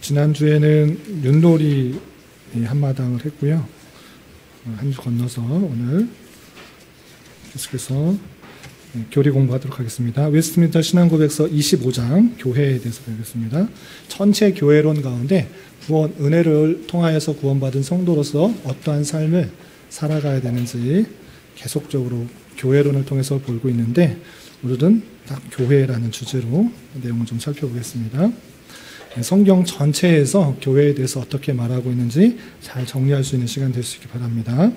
지난주에는 윷놀이 한마당을 했고요. 한 주 건너서 오늘 계속해서 교리 공부하도록 하겠습니다. 웨스트민스터 신앙고백서 25장 교회에 대해서 배우겠습니다. 전체 교회론 가운데 구원, 은혜를 통하여서 구원받은 성도로서 어떠한 삶을 살아가야 되는지 계속적으로 교회론을 통해서 보고 있는데, 오늘은 딱 교회라는 주제로 내용을 좀 살펴보겠습니다. 성경 전체에서 교회에 대해서 어떻게 말하고 있는지 잘 정리할 수 있는 시간 될 수 있기 바랍니다.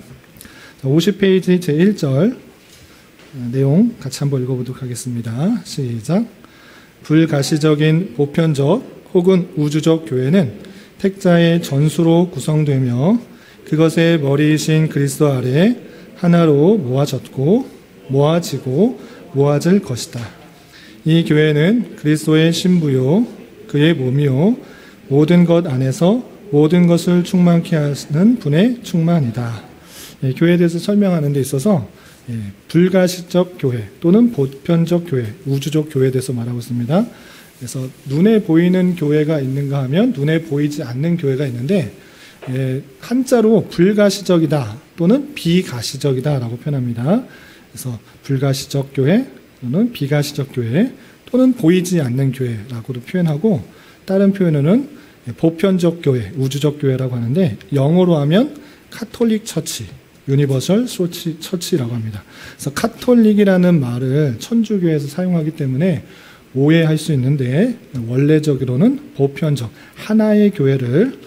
50페이지 제1절 내용 같이 한번 읽어보도록 하겠습니다. 시작. 불가시적인 보편적 혹은 우주적 교회는 택자의 전수로 구성되며 그것의 머리이신 그리스도 아래 하나로 모아졌고 모아지고 모아질 것이다. 이 교회는 그리스도의 신부요 그의 몸이요 모든 것 안에서 모든 것을 충만케 하시는 분의 충만이다. 교회에 대해서 설명하는 데 있어서 불가시적 교회 또는 보편적 교회, 우주적 교회에 대해서 말하고 있습니다. 그래서 눈에 보이는 교회가 있는가 하면 눈에 보이지 않는 교회가 있는데, 한자로 불가시적이다 또는 비가시적이다 라고 표현합니다. 그래서 불가시적 교회 또는 비가시적 교회 또는 보이지 않는 교회라고도 표현하고, 다른 표현으로는 보편적 교회, 우주적 교회라고 하는데, 영어로 하면 카톨릭 처치, 유니버설 처치라고 합니다. 그래서 카톨릭이라는 말을 천주교에서 사용하기 때문에 오해할 수 있는데, 원래적으로는 보편적 하나의 교회를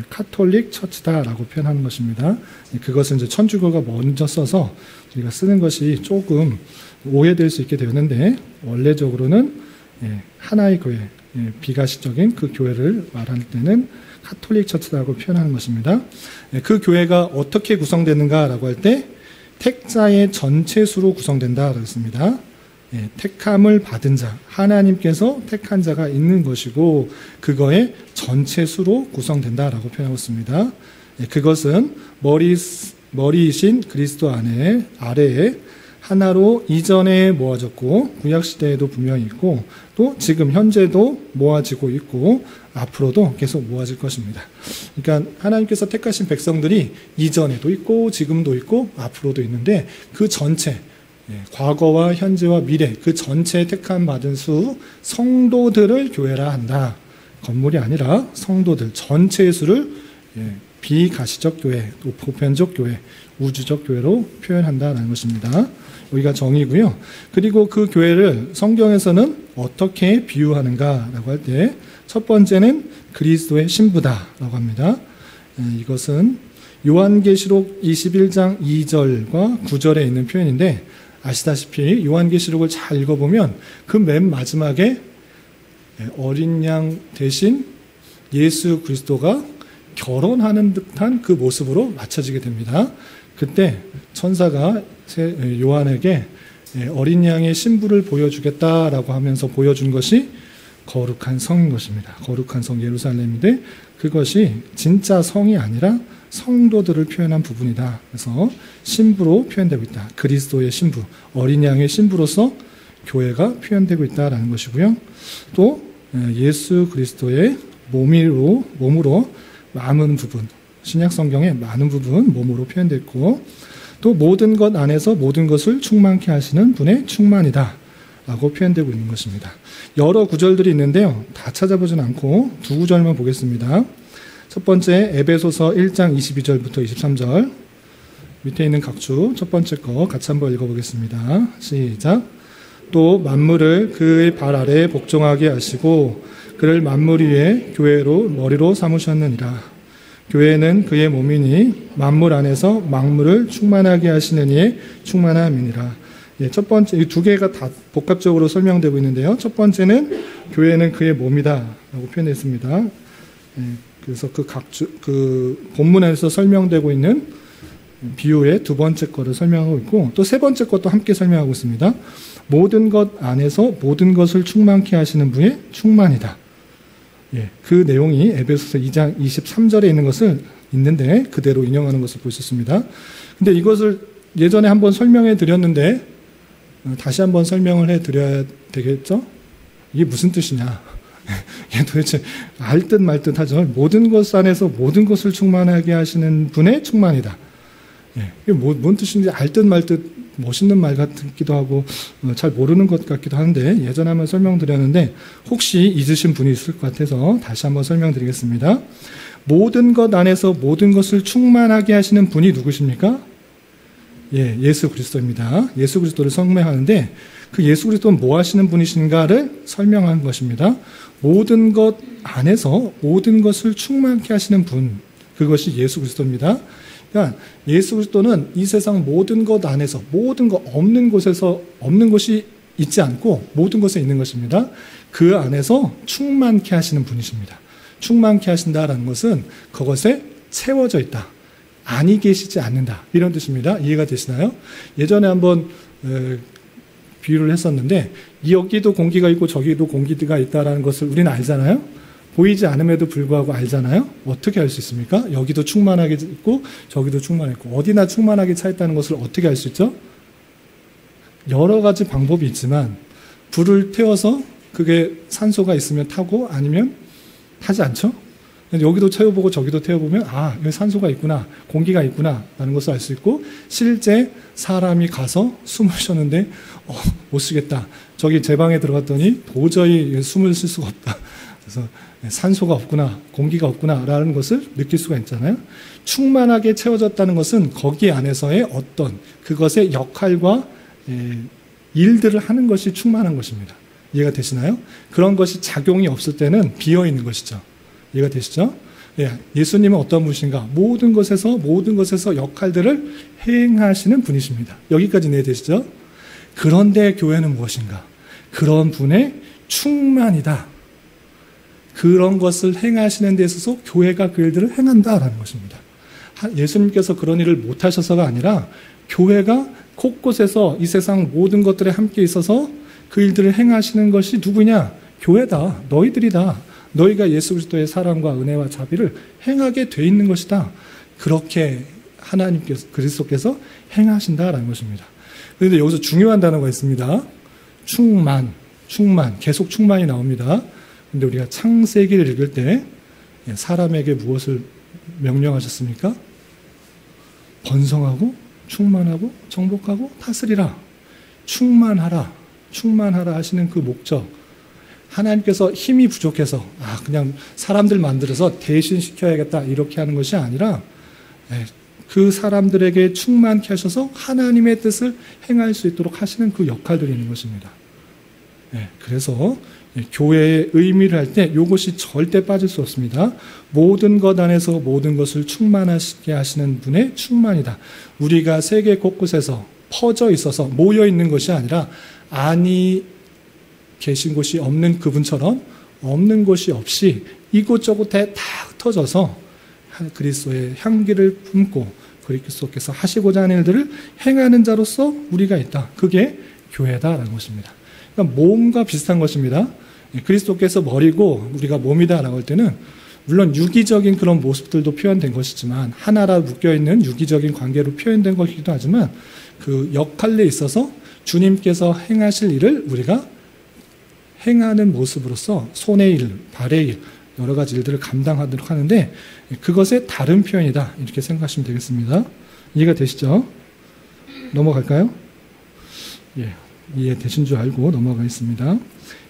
카톨릭 처치다라고 표현하는 것입니다. 그것은 이제 천주교가 먼저 써서 우리가 쓰는 것이 조금 오해될 수 있게 되었는데, 원래적으로는 하나의 교회, 비가시적인 그 교회를 말할 때는 카톨릭 처치라고 표현하는 것입니다. 그 교회가 어떻게 구성되는가라고 할 때 택자의 전체 수로 구성된다라고 했습니다. 택함을 받은 자, 하나님께서 택한 자가 있는 것이고 그거의 전체 수로 구성된다라고 표현하고 있습니다. 그것은 머리이신 그리스도 아래에 하나로 이전에 모아졌고 구약시대에도 분명히 있고 또 지금 현재도 모아지고 있고 앞으로도 계속 모아질 것입니다. 그러니까 하나님께서 택하신 백성들이 이전에도 있고 지금도 있고 앞으로도 있는데, 그 전체, 과거와 현재와 미래, 그 전체 택함 받은 수 성도들을 교회라 한다. 건물이 아니라 성도들 전체의 수를 비가시적 교회, 보편적 교회, 우주적 교회로 표현한다는 것입니다. 여기가 정의고요. 그리고 그 교회를 성경에서는 어떻게 비유하는가라고 할 때 첫 번째는 그리스도의 신부다라고 합니다. 이것은 요한계시록 21장 2절과 9절에 있는 표현인데, 아시다시피 요한계시록을 잘 읽어보면 그 맨 마지막에 어린 양 대신 예수 그리스도가 결혼하는 듯한 그 모습으로 맞춰지게 됩니다. 그때 천사가 요한에게 어린 양의 신부를 보여주겠다라고 하면서 보여준 것이 거룩한 성인 것입니다. 거룩한 성 예루살렘인데 그것이 진짜 성이 아니라 성도들을 표현한 부분이다. 그래서 신부로 표현되고 있다. 그리스도의 신부, 어린 양의 신부로서 교회가 표현되고 있다는 것이고요. 또 예수 그리스도의 몸으로 많은 부분, 신약 성경의 많은 부분 몸으로 표현됐고, 또 모든 것 안에서 모든 것을 충만케 하시는 분의 충만이다 라고 표현되고 있는 것입니다. 여러 구절들이 있는데요, 다 찾아보지는 않고 두 구절만 보겠습니다. 첫 번째 에베소서 1장 22절부터 23절 밑에 있는 각주 첫 번째 거 같이 한번 읽어보겠습니다. 시작. 또 만물을 그의 발 아래 복종하게 하시고 그를 만물 위에 교회로 머리로 삼으셨느니라. 교회는 그의 몸이니 만물 안에서 만물을 충만하게 하시는 이의 충만함이니라. 첫 번째, 이 두 개가 다 복합적으로 설명되고 있는데요. 첫 번째는 교회는 그의 몸이다라고 표현했습니다. 그래서 그 본문에서 설명되고 있는 비유의 두 번째 거를 설명하고 있고, 또 세 번째 것도 함께 설명하고 있습니다. 모든 것 안에서 모든 것을 충만케 하시는 분의 충만이다. 그 내용이 에베소서 2장 23절에 있는 것을 있는데 그대로 인용하는 것을 볼 수 있습니다. 근데 이것을 예전에 한번 설명해 드렸는데 다시 한번 설명을 해 드려야 되겠죠? 이게 무슨 뜻이냐? 이게 도대체 알 듯 말 듯 하죠. 모든 것 안에서 모든 것을 충만하게 하시는 분의 충만이다. 예, 이게 뭔 뜻인지 알 듯 말 듯 멋있는 말 같기도 하고 잘 모르는 것 같기도 하는데 예전에 한번 설명드렸는데 혹시 잊으신 분이 있을 것 같아서 다시 한번 설명드리겠습니다. 모든 것 안에서 모든 것을 충만하게 하시는 분이 누구십니까? 예, 예수 그리스도입니다. 예수 그리스도를 설명하는데 그 예수 그리스도는 뭐 하시는 분이신가를 설명한 것입니다. 모든 것 안에서 모든 것을 충만케 하시는 분, 그것이 예수 그리스도입니다. 그러니까 예수 그리스도는 이 세상 모든 것 안에서 모든 것 없는 곳에서 없는 것이 있지 않고 모든 것에 있는 것입니다. 그 안에서 충만케 하시는 분이십니다. 충만케 하신다라는 것은 그것에 채워져 있다. 아니 계시지 않는다. 이런 뜻입니다. 이해가 되시나요? 예전에 한번 비유를 했었는데 여기도 공기가 있고 저기도 공기가 있다는 것을 우리는 알잖아요. 보이지 않음에도 불구하고 알잖아요. 어떻게 알 수 있습니까? 여기도 충만하게 있고 저기도 충만했고 어디나 충만하게 차 있다는 것을 어떻게 알 수 있죠? 여러 가지 방법이 있지만 불을 태워서 그게 산소가 있으면 타고 아니면 타지 않죠? 여기도 태워보고 저기도 태워보면 아, 여기 산소가 있구나, 공기가 있구나 라는 것을 알 수 있고 실제 사람이 가서 숨을 쉬었는데 못 쉬겠다. 저기 제 방에 들어갔더니 도저히 숨을 쉴 수가 없다. 그래서 산소가 없구나, 공기가 없구나 라는 것을 느낄 수가 있잖아요. 충만하게 채워졌다는 것은 거기 안에서의 어떤 그것의 역할과 일들을 하는 것이 충만한 것입니다. 이해가 되시나요? 그런 것이 작용이 없을 때는 비어있는 것이죠. 이해가 되시죠? 예, 예수님은 어떤 분이신가? 모든 것에서 역할들을 행하시는 분이십니다. 여기까지 이해되시죠? 그런데 교회는 무엇인가? 그런 분의 충만이다. 그런 것을 행하시는 데 있어서 교회가 그 일들을 행한다라는 것입니다. 예수님께서 그런 일을 못하셔서가 아니라 교회가 곳곳에서 이 세상 모든 것들에 함께 있어서 그 일들을 행하시는 것이 누구냐? 교회다. 너희들이다. 너희가 예수 그리스도의 사랑과 은혜와 자비를 행하게 돼 있는 것이다. 그렇게 하나님께서 그리스도께서 행하신다라는 것입니다. 그런데 여기서 중요한 단어가 있습니다. 충만, 계속 충만이 나옵니다. 근데 우리가 창세기를 읽을 때 사람에게 무엇을 명령하셨습니까? 번성하고 충만하고 정복하고 다스리라. 충만하라 하시는 그 목적. 하나님께서 힘이 부족해서 그냥 사람들 만들어서 대신 시켜야겠다 이렇게 하는 것이 아니라 그 사람들에게 충만케 하셔서 하나님의 뜻을 행할 수 있도록 하시는 그 역할들이 있는 것입니다. 그래서 교회의 의미를 할 때 이것이 절대 빠질 수 없습니다. 모든 것 안에서 모든 것을 충만하게 하시는 분의 충만이다. 우리가 세계 곳곳에서 퍼져 있어서 모여 있는 것이 아니라 아니 계신 곳이 없는 그분처럼 없는 곳이 없이 이곳저곳에 다 흩어져서 그리스도의 향기를 품고 그리스도께서 하시고자 하는 일들을 행하는 자로서 우리가 있다. 그게 교회다라는 것입니다. 그러니까 몸과 비슷한 것입니다. 그리스도께서 머리고 우리가 몸이다라고 할 때는 물론 유기적인 그런 모습들도 표현된 것이지만 하나라 묶여있는 유기적인 관계로 표현된 것이기도 하지만 그 역할에 있어서 주님께서 행하실 일을 우리가 행하는 모습으로서 손의 일, 발의 일, 여러 가지 일들을 감당하도록 하는데 그것의 다른 표현이다. 이렇게 생각하시면 되겠습니다. 이해가 되시죠? 넘어갈까요? 예, 이해되신 줄 알고 넘어가겠습니다.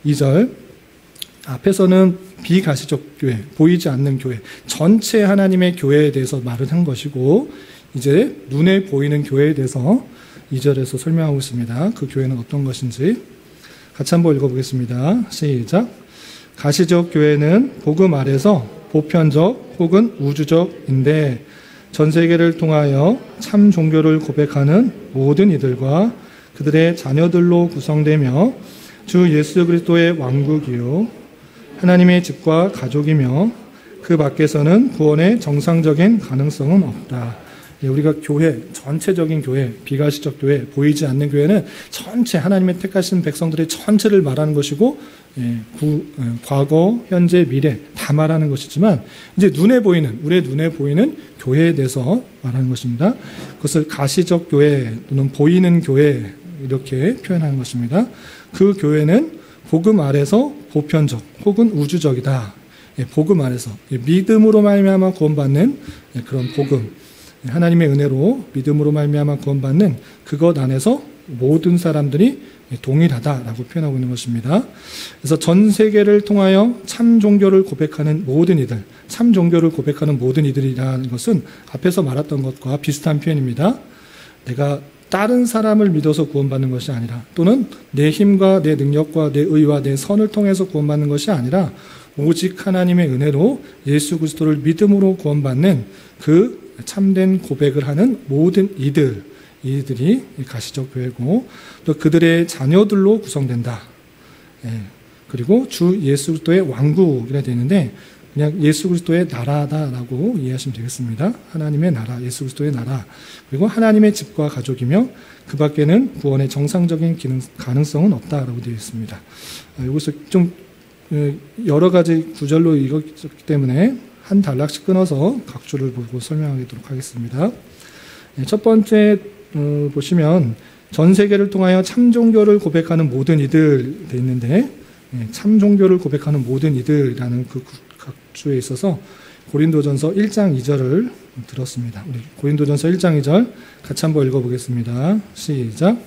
2절 앞에서는 비가시적 교회, 보이지 않는 교회, 전체 하나님의 교회에 대해서 말을 한 것이고 이제 눈에 보이는 교회에 대해서 2절에서 설명하고 있습니다. 그 교회는 어떤 것인지 같이 한번 읽어보겠습니다. 시작. 가시적 교회는 복음 아래서 보편적 혹은 우주적인데 전 세계를 통하여 참 종교를 고백하는 모든 이들과 그들의 자녀들로 구성되며 주 예수 그리스도의 왕국이요 하나님의 집과 가족이며 그 밖에서는 구원의 정상적인 가능성은 없다. 우리가 교회, 전체적인 교회, 비가시적 교회, 보이지 않는 교회는 전체 하나님의 택하신 백성들의 전체를 말하는 것이고 과거, 현재, 미래 다 말하는 것이지만 이제 우리의 눈에 보이는 교회에 대해서 말하는 것입니다. 그것을 가시적 교회 또는 보이는 교회 이렇게 표현하는 것입니다. 그 교회는 복음 아래서 보편적 혹은 우주적이다. 복음 안에서 믿음으로 말미암아 구원받는 그런 복음, 하나님의 은혜로 믿음으로 말미암아 구원받는 그것 안에서 모든 사람들이 동일하다라고 표현하고 있는 것입니다. 그래서 전 세계를 통하여 참 종교를 고백하는 모든 이들, 참 종교를 고백하는 모든 이들이라는 것은 앞에서 말했던 것과 비슷한 표현입니다. 내가 다른 사람을 믿어서 구원받는 것이 아니라, 또는 내 힘과 내 능력과 내 의와 내 선을 통해서 구원받는 것이 아니라 오직 하나님의 은혜로 예수 그리스도를 믿음으로 구원받는 그 참된 고백을 하는 모든 이들이 가시적 교회고, 또 그들의 자녀들로 구성된다. 그리고 주 예수 그리스도의 왕국이라 되어 있는데 그냥 예수 그리스도의 나라다라고 이해하시면 되겠습니다. 하나님의 나라, 예수 그리스도의 나라, 그리고 하나님의 집과 가족이며 그 밖에는 구원의 정상적인 가능성은 없다라고 되어 있습니다. 여기서 좀 여러 가지 구절로 읽었기 때문에 한 단락씩 끊어서 각 줄을 보고 설명하도록 하겠습니다. 첫 번째 보시면 전 세계를 통하여 참 종교를 고백하는 모든 이들 돼 있는데, 참 종교를 고백하는 모든 이들이라는 그 각 주에 있어서 고린도전서 1장 2절을 들었습니다. 우리 고린도전서 1장 2절 같이 한번 읽어보겠습니다. 시작.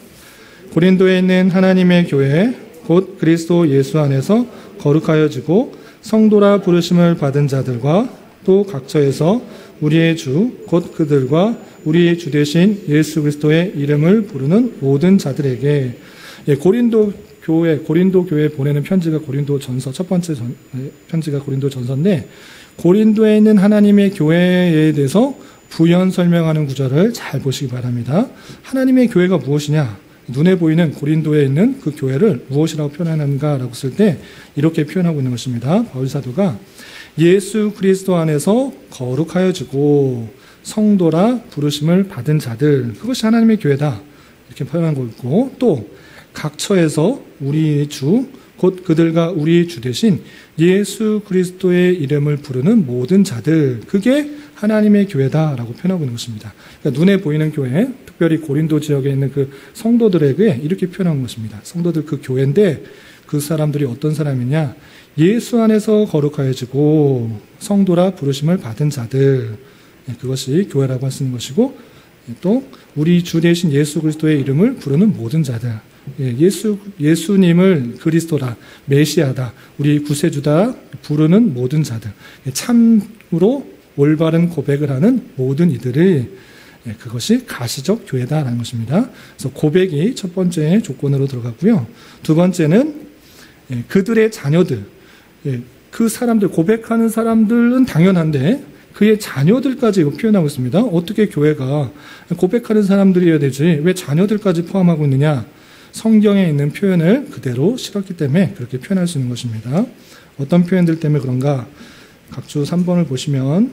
고린도에 있는 하나님의 교회 곧 그리스도 예수 안에서 거룩하여지고 성도라 부르심을 받은 자들과 또 각처에서 우리의 주 곧 그들과 우리의 주 되신 예수 그리스도의 이름을 부르는 모든 자들에게, 고린도 교회에 보내는 편지가 고린도전서, 첫 번째 편지가 고린도전서인데, 고린도에 있는 하나님의 교회에 대해서 부연 설명하는 구절을 잘 보시기 바랍니다. 하나님의 교회가 무엇이냐? 눈에 보이는 고린도에 있는 그 교회를 무엇이라고 표현하는가라고 했을 때 이렇게 표현하고 있는 것입니다. 바울 사도가 예수 그리스도 안에서 거룩하여지고 성도라 부르심을 받은 자들, 그것이 하나님의 교회다, 이렇게 표현하고 있고, 또 각처에서 우리의 주 곧 그들과 우리의 주 되신 예수 그리스도의 이름을 부르는 모든 자들, 그게 하나님의 교회다라고 표현하고 있는 것입니다. 그러니까 눈에 보이는 교회, 특별히 고린도 지역에 있는 그 성도들에게 이렇게 표현한 것입니다. 성도들 그 교회인데 그 사람들이 어떤 사람이냐? 예수 안에서 거룩하여지고 성도라 부르심을 받은 자들, 그것이 교회라고 할 수 있는 것이고, 또 우리 주 되신 예수 그리스도의 이름을 부르는 모든 자들, 예수님을 그리스도다, 메시아다, 우리 구세주다 부르는 모든 자들, 참으로 올바른 고백을 하는 모든 이들이, 그것이 가시적 교회다라는 것입니다. 그래서 고백이 첫 번째 조건으로 들어갔고요. 두 번째는 그들의 자녀들, 그 사람들, 고백하는 사람들은 당연한데 그의 자녀들까지 표현하고 있습니다. 어떻게 교회가 고백하는 사람들이어야 되지 왜 자녀들까지 포함하고 있느냐? 성경에 있는 표현을 그대로 실었기 때문에 그렇게 표현할 수 있는 것입니다. 어떤 표현들 때문에 그런가? 각주 3번을 보시면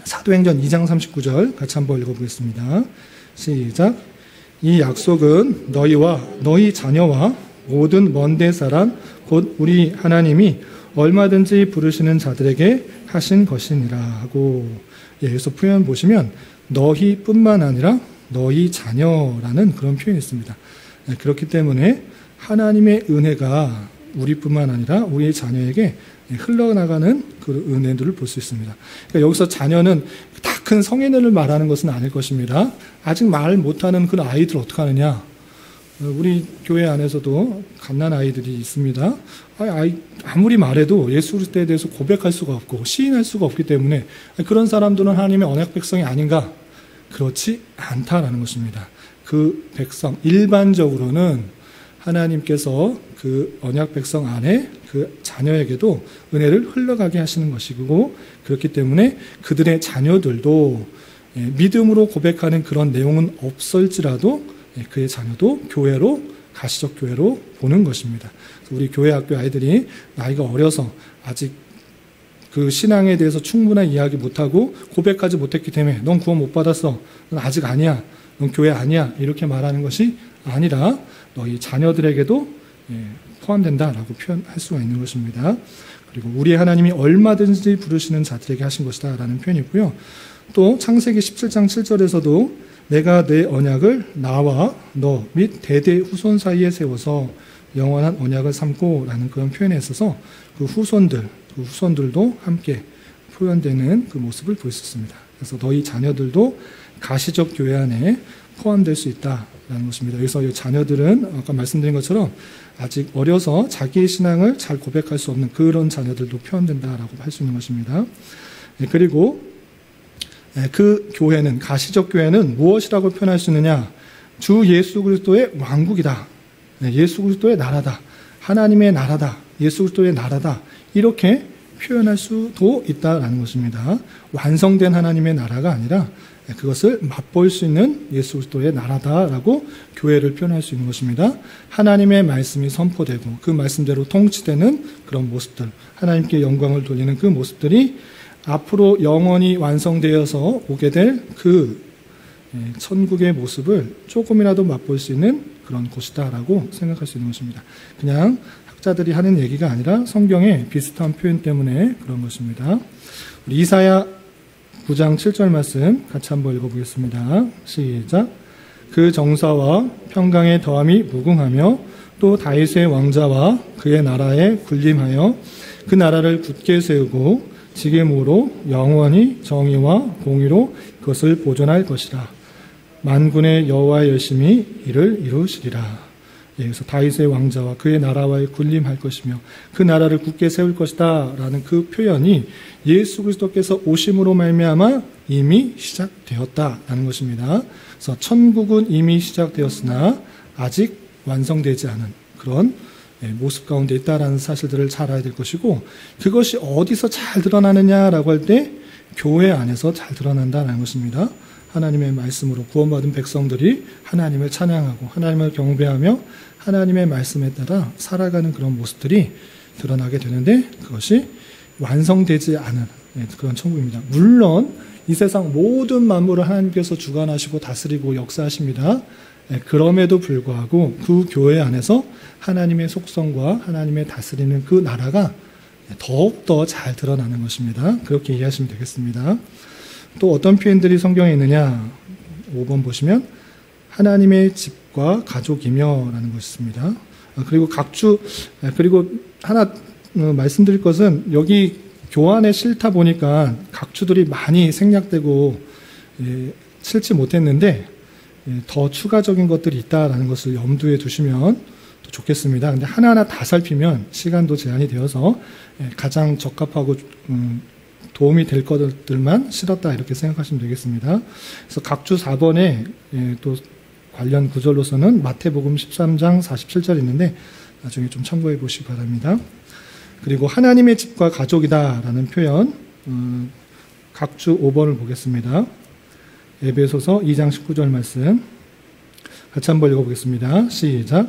사도행전 2장 39절 같이 한번 읽어보겠습니다. 시작. 이 약속은 너희와 너희 자녀와 모든 먼데 사람 곧 우리 하나님이 얼마든지 부르시는 자들에게 하신 것이니라 하고, 여기서 표현 보시면 너희뿐만 아니라 너희 자녀라는 그런 표현이 있습니다. 그렇기 때문에 하나님의 은혜가 우리뿐만 아니라 우리의 자녀에게 흘러나가는 그 은혜들을 볼 수 있습니다. 그러니까 여기서 자녀는 다 큰 성인을 말하는 것은 아닐 것입니다. 아직 말 못하는 그 아이들 어떻게 하느냐? 우리 교회 안에서도 갓난 아이들이 있습니다. 아무리 말해도 예수 그리스도에 대해서 고백할 수가 없고 시인할 수가 없기 때문에 그런 사람들은 하나님의 언약 백성이 아닌가? 그렇지 않다라는 것입니다. 그 백성, 일반적으로는 하나님께서 그 언약 백성 안에 그 자녀에게도 은혜를 흘러가게 하시는 것이고, 그렇기 때문에 그들의 자녀들도 믿음으로 고백하는 그런 내용은 없을지라도 그의 자녀도 교회로, 가시적 교회로 보는 것입니다. 우리 교회 학교 아이들이 나이가 어려서 아직 그 신앙에 대해서 충분한 이야기 못하고 고백하지 못했기 때문에 넌 구원 못 받았어, 넌 아직 아니야, 넌 교회 아니야, 이렇게 말하는 것이 아니라 너희 자녀들에게도 포함된다라고 표현할 수가 있는 것입니다. 그리고 우리 하나님이 얼마든지 부르시는 자들에게 하신 것이다 라는 표현이고요. 또 창세기 17장 7절에서도 내가 내 언약을 나와 너 및 대대 후손 사이에 세워서 영원한 언약을 삼고라는 그런 표현에 있어서 그 후손들도 함께 표현되는 그 모습을 보였습니다. 그래서 너희 자녀들도 가시적 교회 안에 포함될 수 있다라는 것입니다. 여기서 이 자녀들은 아까 말씀드린 것처럼 아직 어려서 자기의 신앙을 잘 고백할 수 없는 그런 자녀들도 표현된다라고 할 수 있는 것입니다. 그리고 그 교회는, 가시적 교회는 무엇이라고 표현할 수 있느냐? 주 예수 그리스도의 왕국이다. 예수 그리스도의 나라다. 하나님의 나라다. 예수 그리스도의 나라다. 이렇게 표현할 수도 있다라는 것입니다. 완성된 하나님의 나라가 아니라 그것을 맛볼 수 있는 예수 그리스도의 나라다라고 교회를 표현할 수 있는 것입니다. 하나님의 말씀이 선포되고 그 말씀대로 통치되는 그런 모습들, 하나님께 영광을 돌리는 그 모습들이 앞으로 영원히 완성되어서 오게 될 그 천국의 모습을 조금이라도 맛볼 수 있는 그런 곳이다라고 생각할 수 있는 것입니다. 그냥 학자들이 하는 얘기가 아니라 성경의 비슷한 표현 때문에 그런 것입니다. 우리 이사야 9장 7절 말씀 같이 한번 읽어보겠습니다. 시작. 그 정사와 평강의 더함이 무궁하며 또 다윗의 왕자와 그의 나라에 군림하여 그 나라를 굳게 세우고 지금으로 영원히 정의와 공의로 그것을 보존할 것이라. 만군의 여호와의 열심히 이를 이루시리라. 그래서 다윗의 왕자와 그의 나라와의 군림할 것이며 그 나라를 굳게 세울 것이다 라는 그 표현이 예수 그리스도께서 오심으로 말미암아 이미 시작되었다라는 것입니다. 그래서 천국은 이미 시작되었으나 아직 완성되지 않은 그런 모습 가운데 있다라는 사실들을 잘 알아야 될 것이고, 그것이 어디서 잘 드러나느냐라고 할 때 교회 안에서 잘 드러난다는 것입니다. 하나님의 말씀으로 구원받은 백성들이 하나님을 찬양하고 하나님을 경배하며 하나님의 말씀에 따라 살아가는 그런 모습들이 드러나게 되는데, 그것이 완성되지 않은 그런 천국입니다. 물론 이 세상 모든 만물을 하나님께서 주관하시고 다스리고 역사하십니다. 그럼에도 불구하고 그 교회 안에서 하나님의 속성과 하나님의 다스리는 그 나라가 더욱더 잘 드러나는 것입니다. 그렇게 이해하시면 되겠습니다. 또 어떤 표현들이 성경에 있느냐? 5번 보시면 하나님의 집과 가족이며 라는 것이 있습니다. 그리고 하나 말씀드릴 것은, 여기 교환에 싫다 보니까 각주들이 많이 생략되고 싫지 못했는데 더 추가적인 것들이 있다라는 것을 염두에 두시면 좋겠습니다. 근데 하나하나 다 살피면 시간도 제한이 되어서 가장 적합하고 도움이 될 것들만 실었다 이렇게 생각하시면 되겠습니다. 그래서 각주 4번에 또 관련 구절로서는 마태복음 13장 47절 있는데 나중에 좀 참고해 보시기 바랍니다. 그리고 하나님의 집과 가족이다라는 표현, 각주 5번을 보겠습니다. 에베소서 2장 19절 말씀 같이 한번 읽어보겠습니다. 시작.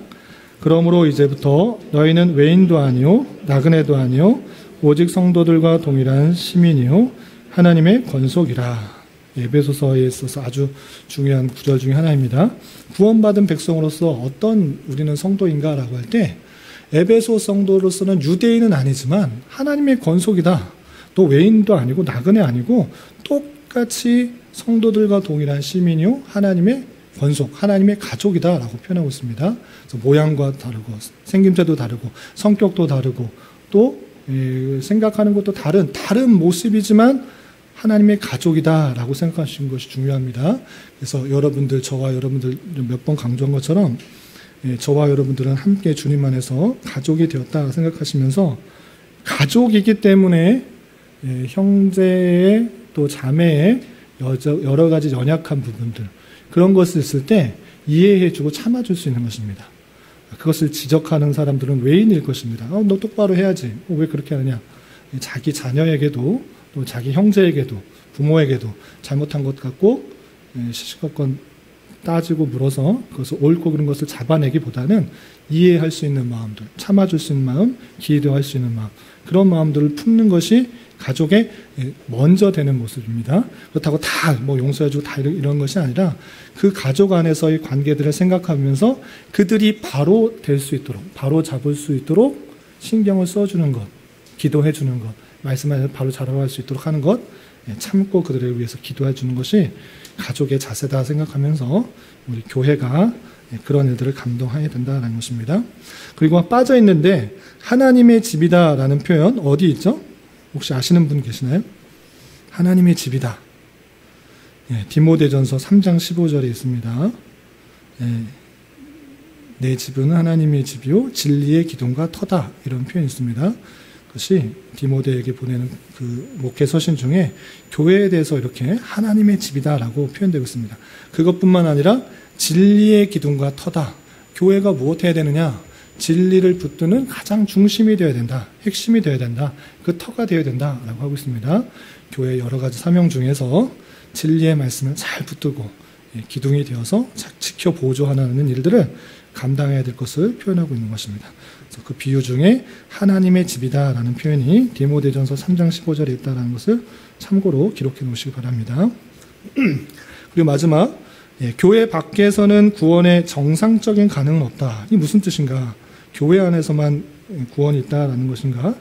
그러므로 이제부터 너희는 외인도 아니요 나그네도 아니요 오직 성도들과 동일한 시민이요 하나님의 권속이라. 에베소서에 있어서 아주 중요한 구절 중에 하나입니다. 구원받은 백성으로서 어떤 우리는 성도인가라고 할 때, 에베소 성도로서는 유대인은 아니지만 하나님의 권속이다. 또 외인도 아니고 나그네 아니고 똑같이 성도들과 동일한 시민이요 하나님의 권속, 하나님의 가족이다라고 표현하고 있습니다. 그래서 모양과 다르고 생김새도 다르고 성격도 다르고 또 생각하는 것도 다른 모습이지만 하나님의 가족이다라고 생각하시는 것이 중요합니다. 그래서 저와 여러분들 몇 번 강조한 것처럼 저와 여러분들은 함께 주님 안에서 가족이 되었다 생각하시면서, 가족이기 때문에 형제의 또 자매의 여러 가지 연약한 부분들, 그런 것을 있을 때 이해해주고 참아줄 수 있는 것입니다. 그것을 지적하는 사람들은 외인일 것입니다. 너 똑바로 해야지. 왜 그렇게 하느냐. 자기 자녀에게도 또 자기 형제에게도 부모에게도 잘못한 것 같고 시시콜콜 따지고 물어서 그것을 옳고 그런 것을 잡아내기보다는 이해할 수 있는 마음들, 참아줄 수 있는 마음, 기도할 수 있는 마음, 그런 마음들을 품는 것이 가족의 먼저 되는 모습입니다. 그렇다고 다 용서해주고 다 이런 것이 아니라 그 가족 안에서의 관계들을 생각하면서 그들이 바로 될 수 있도록, 바로 잡을 수 있도록 신경을 써주는 것, 기도해주는 것, 말씀을 바로 자라갈 수 있도록 하는 것, 참고 그들을 위해서 기도해 주는 것이 가족의 자세다 생각하면서 우리 교회가 그런 일들을 감동해야 된다는 것입니다. 그리고 빠져 있는데 하나님의 집이다라는 표현 어디 있죠? 혹시 아시는 분 계시나요? 하나님의 집이다. 디모데전서 3장 15절에 있습니다. 내 집은 하나님의 집이요 진리의 기둥과 터다, 이런 표현이 있습니다. 그것이 디모데에게 보내는 그 목회 서신 중에 교회에 대해서 이렇게 하나님의 집이다라고 표현되고 있습니다. 그것뿐만 아니라 진리의 기둥과 터다. 교회가 무엇 해야 되느냐? 진리를 붙드는 가장 중심이 되어야 된다. 핵심이 되어야 된다. 그 터가 되어야 된다라고 하고 있습니다. 교회의 여러 가지 사명 중에서 진리의 말씀을 잘 붙들고 기둥이 되어서 지켜 보조하는 일들을 감당해야 될 것을 표현하고 있는 것입니다. 그래서 그 비유 중에 하나님의 집이다라는 표현이 디모데전서 3장 15절에 있다는 것을 참고로 기록해 놓으시기 바랍니다. 그리고 마지막, 교회 밖에서는 구원의 정상적인 가능은 없다. 이 무슨 뜻인가? 교회 안에서만 구원이 있다라는 것인가?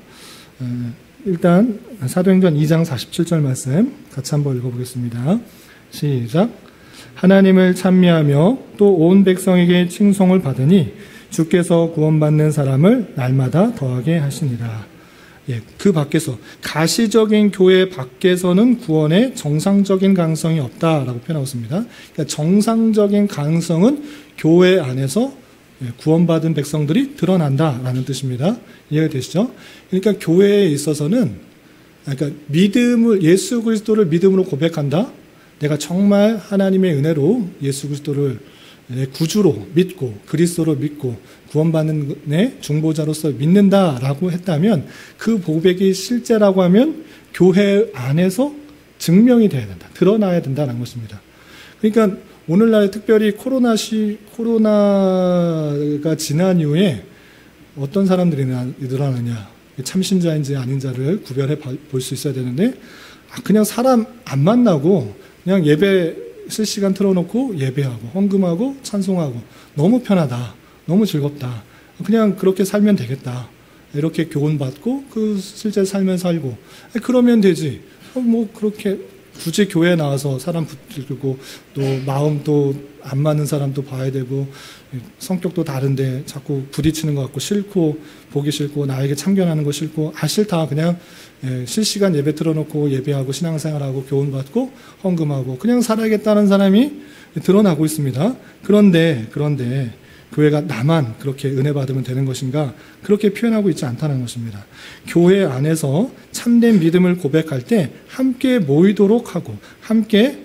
일단 사도행전 2장 47절 말씀 같이 한번 읽어보겠습니다. 시작. 하나님을 찬미하며 또 온 백성에게 칭송을 받으니 주께서 구원받는 사람을 날마다 더하게 하시니라. 그 밖에서, 가시적인 교회 밖에서는 구원의 정상적인 가능성이 없다라고 표현하고 있습니다. 그러니까 정상적인 가능성은 교회 안에서 구원받은 백성들이 드러난다라는 뜻입니다. 이해가 되시죠? 그러니까 교회에 있어서는, 그러니까 예수 그리스도를 믿음으로 고백한다. 내가 정말 하나님의 은혜로 예수 그리스도를 내 구주로 믿고 그리스도로 믿고 구원받는 내 중보자로서 믿는다라고 했다면 그 고백이 실제라고 하면 교회 안에서 증명이 돼야 된다. 드러나야 된다는 것입니다. 그러니까 오늘날 특별히 코로나가 지난 이후에 어떤 사람들이 늘어나느냐. 참신자인지 아닌자를 구별해 볼 수 있어야 되는데 그냥 사람 안 만나고 그냥 예배 실시간 틀어놓고 예배하고 헌금하고 찬송하고 너무 편하다. 너무 즐겁다. 그냥 그렇게 살면 되겠다. 이렇게 교훈받고 그 실제 삶을 살고 그러면 되지. 뭐 그렇게 굳이 교회에 나와서 사람 붙들고 또 마음도 안 맞는 사람도 봐야 되고 성격도 다른데 자꾸 부딪히는 것 같고 싫고 보기 싫고 나에게 참견하는 거 싫고 싫다. 그냥 실시간 예배 틀어놓고 예배하고 신앙생활하고 교훈받고 헌금하고 그냥 살아야겠다는 사람이 드러나고 있습니다. 그런데 교회가 나만 그렇게 은혜 받으면 되는 것인가? 그렇게 표현하고 있지 않다는 것입니다. 교회 안에서 참된 믿음을 고백할 때 함께 모이도록 하고 함께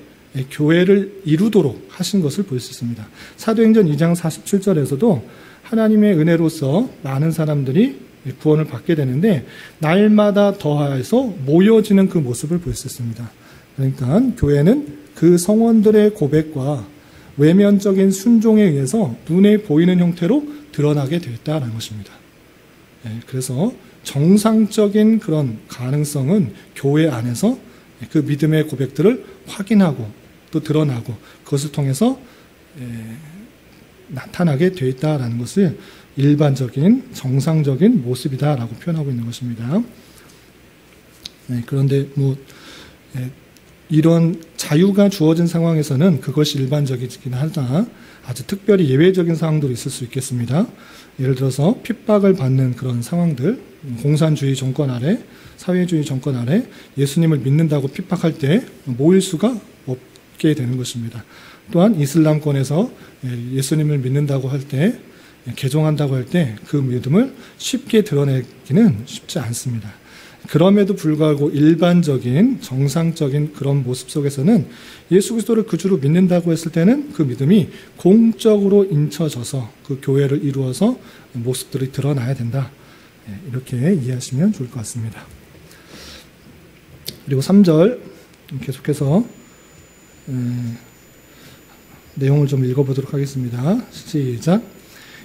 교회를 이루도록 하신 것을 볼 수 있습니다. 사도행전 2장 47절에서도 하나님의 은혜로서 많은 사람들이 구원을 받게 되는데 날마다 더하여서 모여지는 그 모습을 볼 수 있습니다. 그러니까 교회는 그 성원들의 고백과 외면적인 순종에 의해서 눈에 보이는 형태로 드러나게 되었다는 것입니다. 그래서 정상적인 그런 가능성은 교회 안에서 그 믿음의 고백들을 확인하고 또 드러나고 그것을 통해서 나타나게 되어 있다는 것을 일반적인 정상적인 모습이다라고 표현하고 있는 것입니다. 그런데 이런 자유가 주어진 상황에서는 그것이 일반적이긴 하다. 아주 특별히 예외적인 상황도 있을 수 있겠습니다. 예를 들어서 핍박을 받는 그런 상황들, 공산주의 정권 아래, 사회주의 정권 아래 예수님을 믿는다고 핍박할 때 모일 수가 없게 되는 것입니다. 또한 이슬람권에서 예수님을 믿는다고 할 때, 개종한다고 할 때 그 믿음을 쉽게 드러내기는 쉽지 않습니다. 그럼에도 불구하고 일반적인 정상적인 그런 모습 속에서는 예수 그리스도를 구주로 믿는다고 했을 때는 그 믿음이 공적으로 인쳐져서 그 교회를 이루어서 모습들이 드러나야 된다. 이렇게 이해하시면 좋을 것 같습니다. 그리고 3절 계속해서 내용을 좀 읽어보도록 하겠습니다. 시작.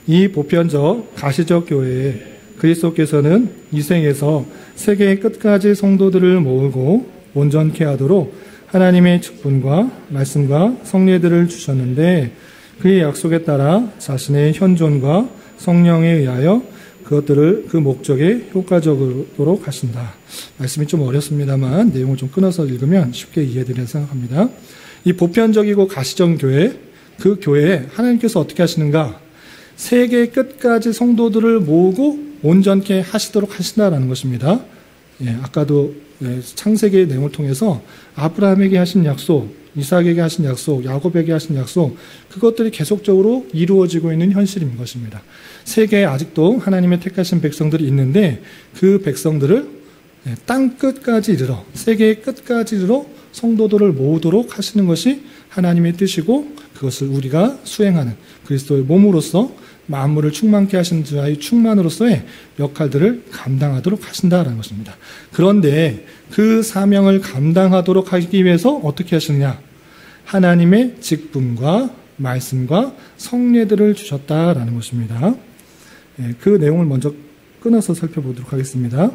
이 보편적 가시적 교회에 그리스도께서는 이 생에서 세계의 끝까지 성도들을 모으고 온전케 하도록 하나님의 직분과 말씀과 성례들을 주셨는데 그의 약속에 따라 자신의 현존과 성령에 의하여 그것들을 그 목적에 효과적으로 하신다. 말씀이 좀 어렵습니다만 내용을 좀 끊어서 읽으면 쉽게 이해되리라 생각합니다. 이 보편적이고 가시적 교회, 그 교회에 하나님께서 어떻게 하시는가? 세계 끝까지 성도들을 모으고 온전케 하시도록 하신다라는 것입니다. 아까도 창세기의 내용을 통해서 아브라함에게 하신 약속, 이삭에게 하신 약속, 야곱에게 하신 약속, 그것들이 계속적으로 이루어지고 있는 현실인 것입니다. 세계에 아직도 하나님의 택하신 백성들이 있는데 그 백성들을 땅 끝까지 이르러, 세계의 끝까지 이르러 성도들을 모으도록 하시는 것이 하나님의 뜻이고, 그것을 우리가 수행하는 그리스도의 몸으로서 만물을 충만케 하신 자의 충만으로서의 역할들을 감당하도록 하신다라는 것입니다. 그런데 그 사명을 감당하도록 하기 위해서 어떻게 하시느냐? 하나님의 직분과 말씀과 성례들을 주셨다라는 것입니다. 그 내용을 먼저 끊어서 살펴보도록 하겠습니다.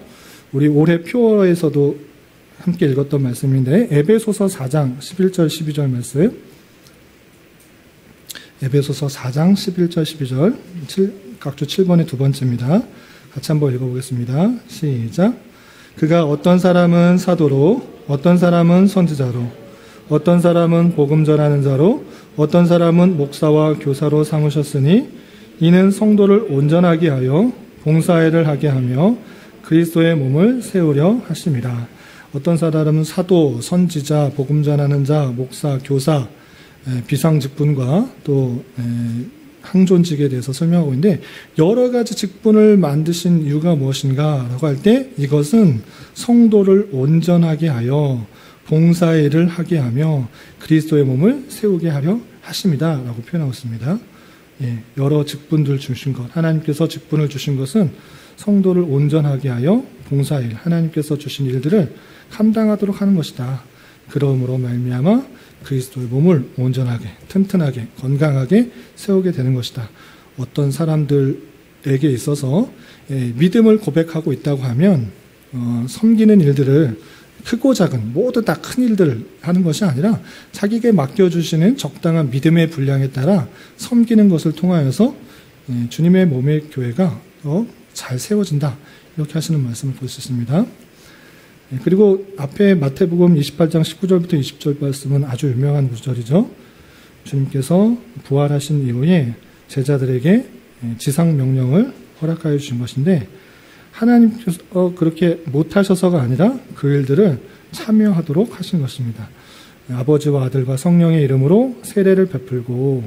우리 올해 표어에서도 함께 읽었던 말씀인데 에베소서 4장 11절 12절 말씀, 에베소서 4장 11절 12절 각주 7번의 두 번째입니다. 같이 한번 읽어보겠습니다. 시작. 그가 어떤 사람은 사도로, 어떤 사람은 선지자로, 어떤 사람은 복음 전하는 자로, 어떤 사람은 목사와 교사로 삼으셨으니 이는 성도를 온전하게 하여 봉사일을 하게 하며 그리스도의 몸을 세우려 하심이라. 어떤 사람은 사도, 선지자, 복음 전하는 자, 목사, 교사, 비상직분과 또 항존직에 대해서 설명하고 있는데, 여러 가지 직분을 만드신 이유가 무엇인가 라고 할 때 이것은 성도를 온전하게 하여 봉사의 일을 하게 하며 그리스도의 몸을 세우게 하려 하심이다 라고 표현하고 있습니다. 여러 직분들 주신 것, 하나님께서 직분을 주신 것은 성도를 온전하게 하여 봉사일, 하나님께서 주신 일들을 감당하도록 하는 것이다. 그러므로 말미암아 그리스도의 몸을 온전하게, 튼튼하게, 건강하게 세우게 되는 것이다. 어떤 사람들에게 있어서 믿음을 고백하고 있다고 하면 섬기는 일들을, 크고 작은 모두 다 큰 일들을 하는 것이 아니라 자기에게 맡겨주시는 적당한 믿음의 분량에 따라 섬기는 것을 통하여서 주님의 몸의 교회가 더 잘 세워진다. 이렇게 하시는 말씀을 볼 수 있습니다. 그리고 앞에 마태복음 28장 19절부터 20절 말씀은 아주 유명한 구절이죠. 주님께서 부활하신 이후에 제자들에게 지상 명령을 허락하여 주신 것인데, 하나님께서 그렇게 못하셔서가 아니라 그 일들을 참여하도록 하신 것입니다. 아버지와 아들과 성령의 이름으로 세례를 베풀고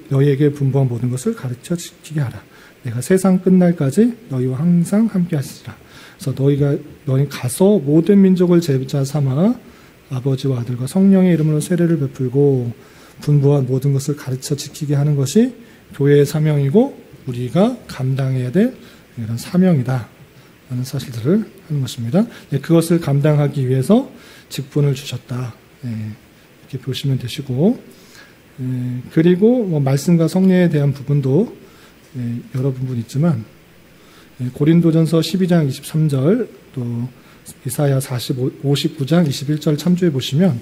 너희에게 분부한 모든 것을 가르쳐 지키게 하라. 내가 세상 끝날까지 너희와 항상 함께 하시리라. 그래서 너희 가서 모든 민족을 제자 삼아 아버지와 아들과 성령의 이름으로 세례를 베풀고 분부한 모든 것을 가르쳐 지키게 하는 것이 교회의 사명이고 우리가 감당해야 될 이런 사명이다 라는 사실들을 하는 것입니다. 그것을 감당하기 위해서 직분을 주셨다. 이렇게 보시면 되시고, 그리고 말씀과 성례에 대한 부분도 여러 부분 있지만 고린도전서 12장 23절 또 이사야 59장 21절 참조해 보시면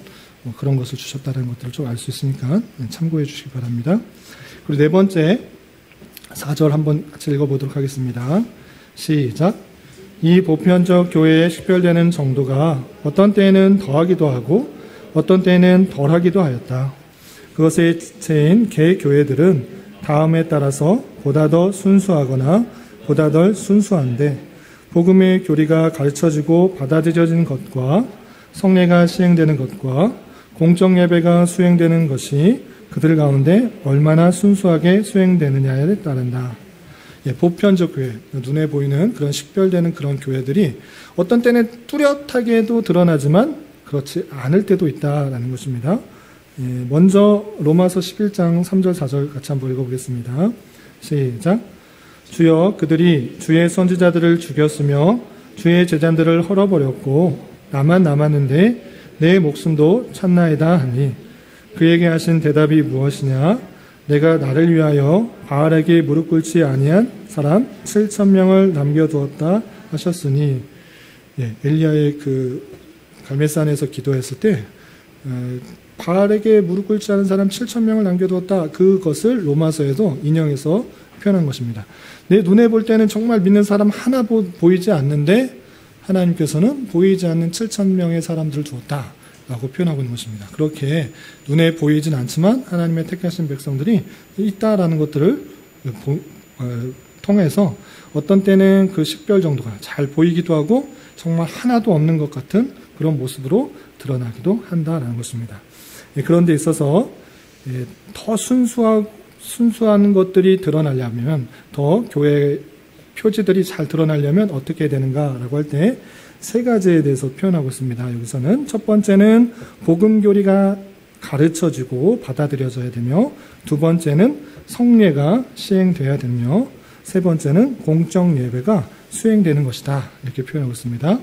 그런 것을 주셨다는 것들을 좀 알 수 있으니까 참고해 주시기 바랍니다. 그리고 네 번째 4절 한번 같이 읽어보도록 하겠습니다. 시작. 이 보편적 교회에 식별되는 정도가 어떤 때에는 더하기도 하고 어떤 때에는 덜하기도 하였다. 그것의 지체인 개교회들은 다음에 따라서 보다 더 순수하거나 보다 덜 순수한데, 복음의 교리가 가르쳐지고 받아들여지는 것과 성례가 시행되는 것과 공적 예배가 수행되는 것이 그들 가운데 얼마나 순수하게 수행되느냐에 따른다. 보편적 교회, 눈에 보이는 그런 식별되는 그런 교회들이 어떤 때는 뚜렷하게도 드러나지만 그렇지 않을 때도 있다라는 것입니다. 먼저 로마서 11장 3절 4절 같이 한번 읽어보겠습니다. 시작. 주여, 그들이 주의 선지자들을 죽였으며 주의 제자들을 헐어버렸고 나만 남았는데 내 목숨도 찾나이다 하니, 그에게 하신 대답이 무엇이냐? 내가 나를 위하여 바알에게 무릎 꿇지 아니한 사람 7,000명을 남겨두었다 하셨으니, 엘리야의 그 갈멜산에서 기도했을 때 바알에게 무릎 꿇지 않은 사람 7,000명을 남겨두었다. 그것을 로마서에도 인용해서 표현한 것입니다. 내 눈에 볼 때는 정말 믿는 사람 하나 보이지 않는데 하나님께서는 보이지 않는 7,000명의 사람들을 주었다 라고 표현하고 있는 것입니다. 그렇게 눈에 보이진 않지만 하나님의 택하신 백성들이 있다라는 것들을 통해서 어떤 때는 그 식별 정도가 잘 보이기도 하고 정말 하나도 없는 것 같은 그런 모습으로 드러나기도 한다라는 것입니다. 그런 데 있어서 더 순수한 것들이 드러나려면, 더 교회 표지들이 잘 드러나려면 어떻게 해야 되는가라고 할 때 세 가지에 대해서 표현하고 있습니다. 여기서는 첫 번째는 복음 교리가 가르쳐지고 받아들여져야 되며, 두 번째는 성례가 시행되어야 되며, 세 번째는 공적 예배가 수행되는 것이다 이렇게 표현하고 있습니다.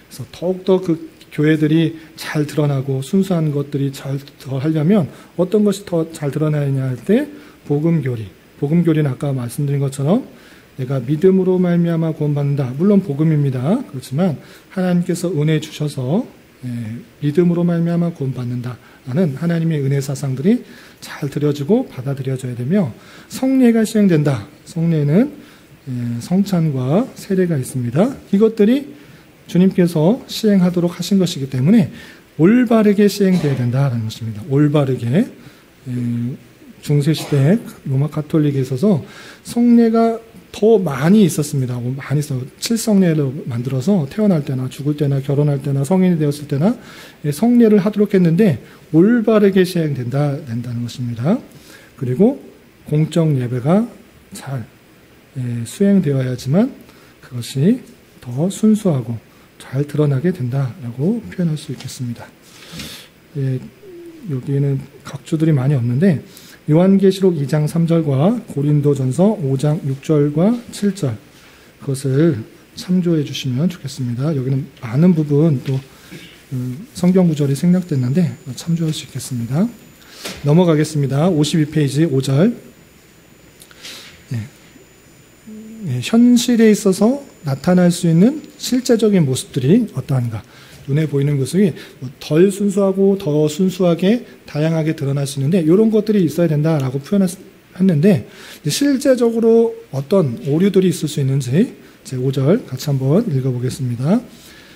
그래서 더욱더 그 교회들이 잘 드러나고 순수한 것들이 더 하려면 어떤 것이 더 잘 드러나느냐 할 때 복음교리는 아까 말씀드린 것처럼 내가 믿음으로 말미암아 구원받는다. 물론 복음입니다. 그렇지만 하나님께서 은혜 주셔서 믿음으로 말미암아 구원받는다 라는 하나님의 은혜 사상들이 잘 들여지고 받아들여져야 되며, 성례가 시행된다. 성례는 성찬과 세례가 있습니다. 이것들이 주님께서 시행하도록 하신 것이기 때문에 올바르게 시행되어야 된다는 것입니다. 올바르게. 중세시대 로마 가톨릭에 있어서 성례가 더 많이 있었습니다. 많이 있어. 7성례를 만들어서 태어날 때나 죽을 때나 결혼할 때나 성인이 되었을 때나 성례를 하도록 했는데 올바르게 시행된다는 것입니다. 그리고 공적 예배가 잘 수행되어야지만 그것이 더 순수하고 잘 드러나게 된다라고 표현할 수 있겠습니다. 여기에는 각주들이 많이 없는데 요한계시록 2장 3절과 고린도전서 5장 6절과 7절 그것을 참조해 주시면 좋겠습니다. 여기는 많은 부분 또 성경 구절이 생략됐는데 참조할 수 있겠습니다. 넘어가겠습니다. 52페이지 5절. 현실에 있어서 나타날 수 있는 실제적인 모습들이 어떠한가. 눈에 보이는 것이 덜 순수하고 더 순수하게 다양하게 드러날 수 있는데 이런 것들이 있어야 된다라고 표현했는데 실제적으로 어떤 오류들이 있을 수 있는지 제 5절 같이 한번 읽어보겠습니다.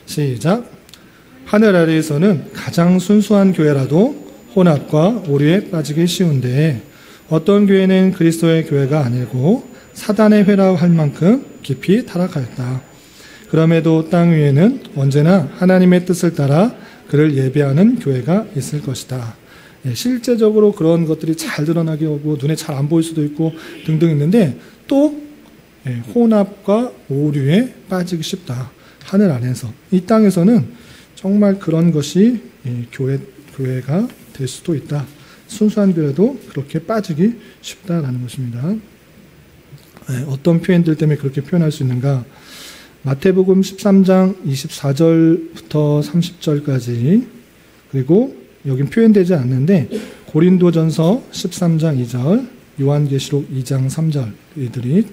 시작. 하늘 아래에서는 가장 순수한 교회라도 혼합과 오류에 빠지기 쉬운데 어떤 교회는 그리스도의 교회가 아니고 사단의 회라고 할 만큼 깊이 타락하였다. 그럼에도 땅 위에는 언제나 하나님의 뜻을 따라 그를 예배하는 교회가 있을 것이다. 실제적으로 그런 것들이 잘 드러나게 오고 눈에 잘 안 보일 수도 있고 등등 있는데 또 혼합과 오류에 빠지기 쉽다. 하늘 안에서. 이 땅에서는 정말 그런 것이 교회가 될 수도 있다. 순수한 교회도 그렇게 빠지기 쉽다라는 것입니다. 어떤 표현들 때문에 그렇게 표현할 수 있는가? 마태복음 13장 24절부터 30절까지, 그리고 여긴 표현되지 않는데 고린도전서 13장 2절, 요한계시록 2장 3절 이들이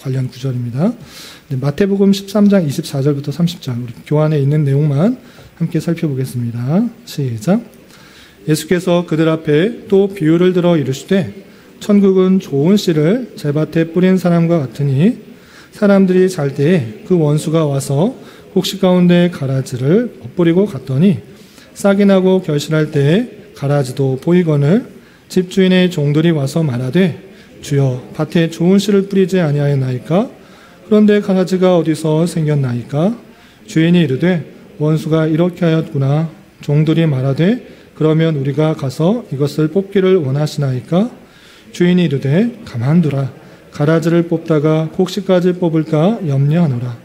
관련 구절입니다. 마태복음 13장 24절부터 30절 우리 교환에 있는 내용만 함께 살펴보겠습니다. 시작. 예수께서 그들 앞에 또 비유를 들어 이르시되 천국은 좋은 씨를 제밭에 뿌린 사람과 같으니 사람들이 잘 때에 그 원수가 와서 곡식 가운데 가라지를 엎뿌리고 갔더니 싹이 나고 결실할 때에 가라지도 보이거늘 집주인의 종들이 와서 말하되 주여 밭에 좋은 씨를 뿌리지 아니하였나이까? 그런데 가라지가 어디서 생겼나이까? 주인이 이르되 원수가 이렇게 하였구나. 종들이 말하되 그러면 우리가 가서 이것을 뽑기를 원하시나이까? 주인이 이르되 가만두라. 가라지를 뽑다가 곡식까지 뽑을까 염려하노라.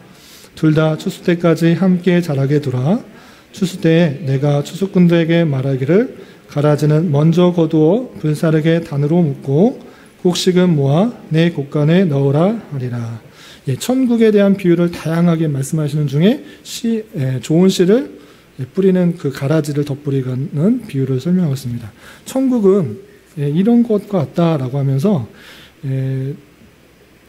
둘 다 추수 때까지 함께 자라게 두라. 추수 때에 내가 추수꾼들에게 말하기를 가라지는 먼저 거두어 불사르게 단으로 묶고 곡식은 모아 내 곡간에 넣으라 하리라. 천국에 대한 비유를 다양하게 말씀하시는 중에 좋은 씨를 뿌리는 그 가라지를 덧뿌리는 비유를 설명하고 있습니다. 천국은 이런 것과 같다라고 하면서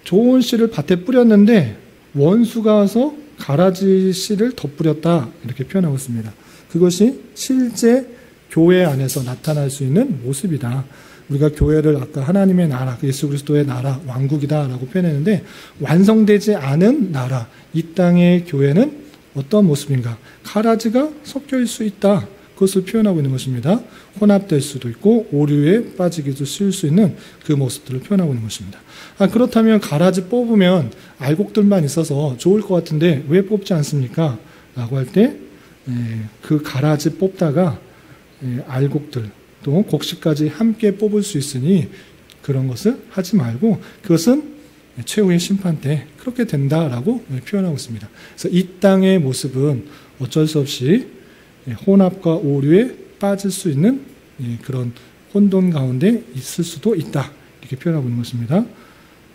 좋은 씨를 밭에 뿌렸는데 원수가 와서 가라지 씨를 덧뿌렸다 이렇게 표현하고 있습니다. 그것이 실제 교회 안에서 나타날 수 있는 모습이다. 우리가 교회를 아까 하나님의 나라, 예수 그리스도의 나라, 왕국이다라고 표현했는데 완성되지 않은 나라, 이 땅의 교회는 어떤 모습인가? 가라지가 섞여 수 있다. 그것을 표현하고 있는 것입니다. 혼합될 수도 있고 오류에 빠지기도 쉬울 수 있는 그 모습들을 표현하고 있는 것입니다. 그렇다면 가라지 뽑으면 알곡들만 있어서 좋을 것 같은데 왜 뽑지 않습니까? 라고 할 때 그 가라지 뽑다가 알곡들 또 곡식까지 함께 뽑을 수 있으니 그런 것을 하지 말고 그것은 최후의 심판 때 그렇게 된다라고 표현하고 있습니다. 그래서 이 땅의 모습은 어쩔 수 없이 혼합과 오류에 빠질 수 있는 그런 혼돈 가운데 있을 수도 있다. 이렇게 표현하고 있는 것입니다.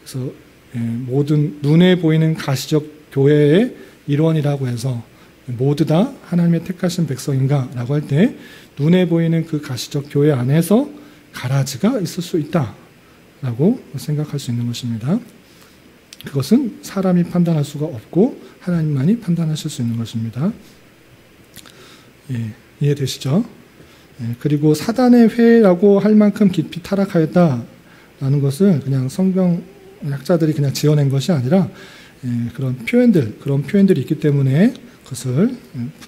그래서 모든 눈에 보이는 가시적 교회의 일원이라고 해서 모두 다 하나님의 택하신 백성인가? 라고 할 때 눈에 보이는 그 가시적 교회 안에서 가라지가 있을 수 있다. 라고 생각할 수 있는 것입니다. 그것은 사람이 판단할 수가 없고 하나님만이 판단하실 수 있는 것입니다. 이해되시죠? 그리고 사단의 회라고 할 만큼 깊이 타락하였다라는 것을 그냥 성경 학자들이 그냥 지어낸 것이 아니라 그런 표현들이 있기 때문에 그것을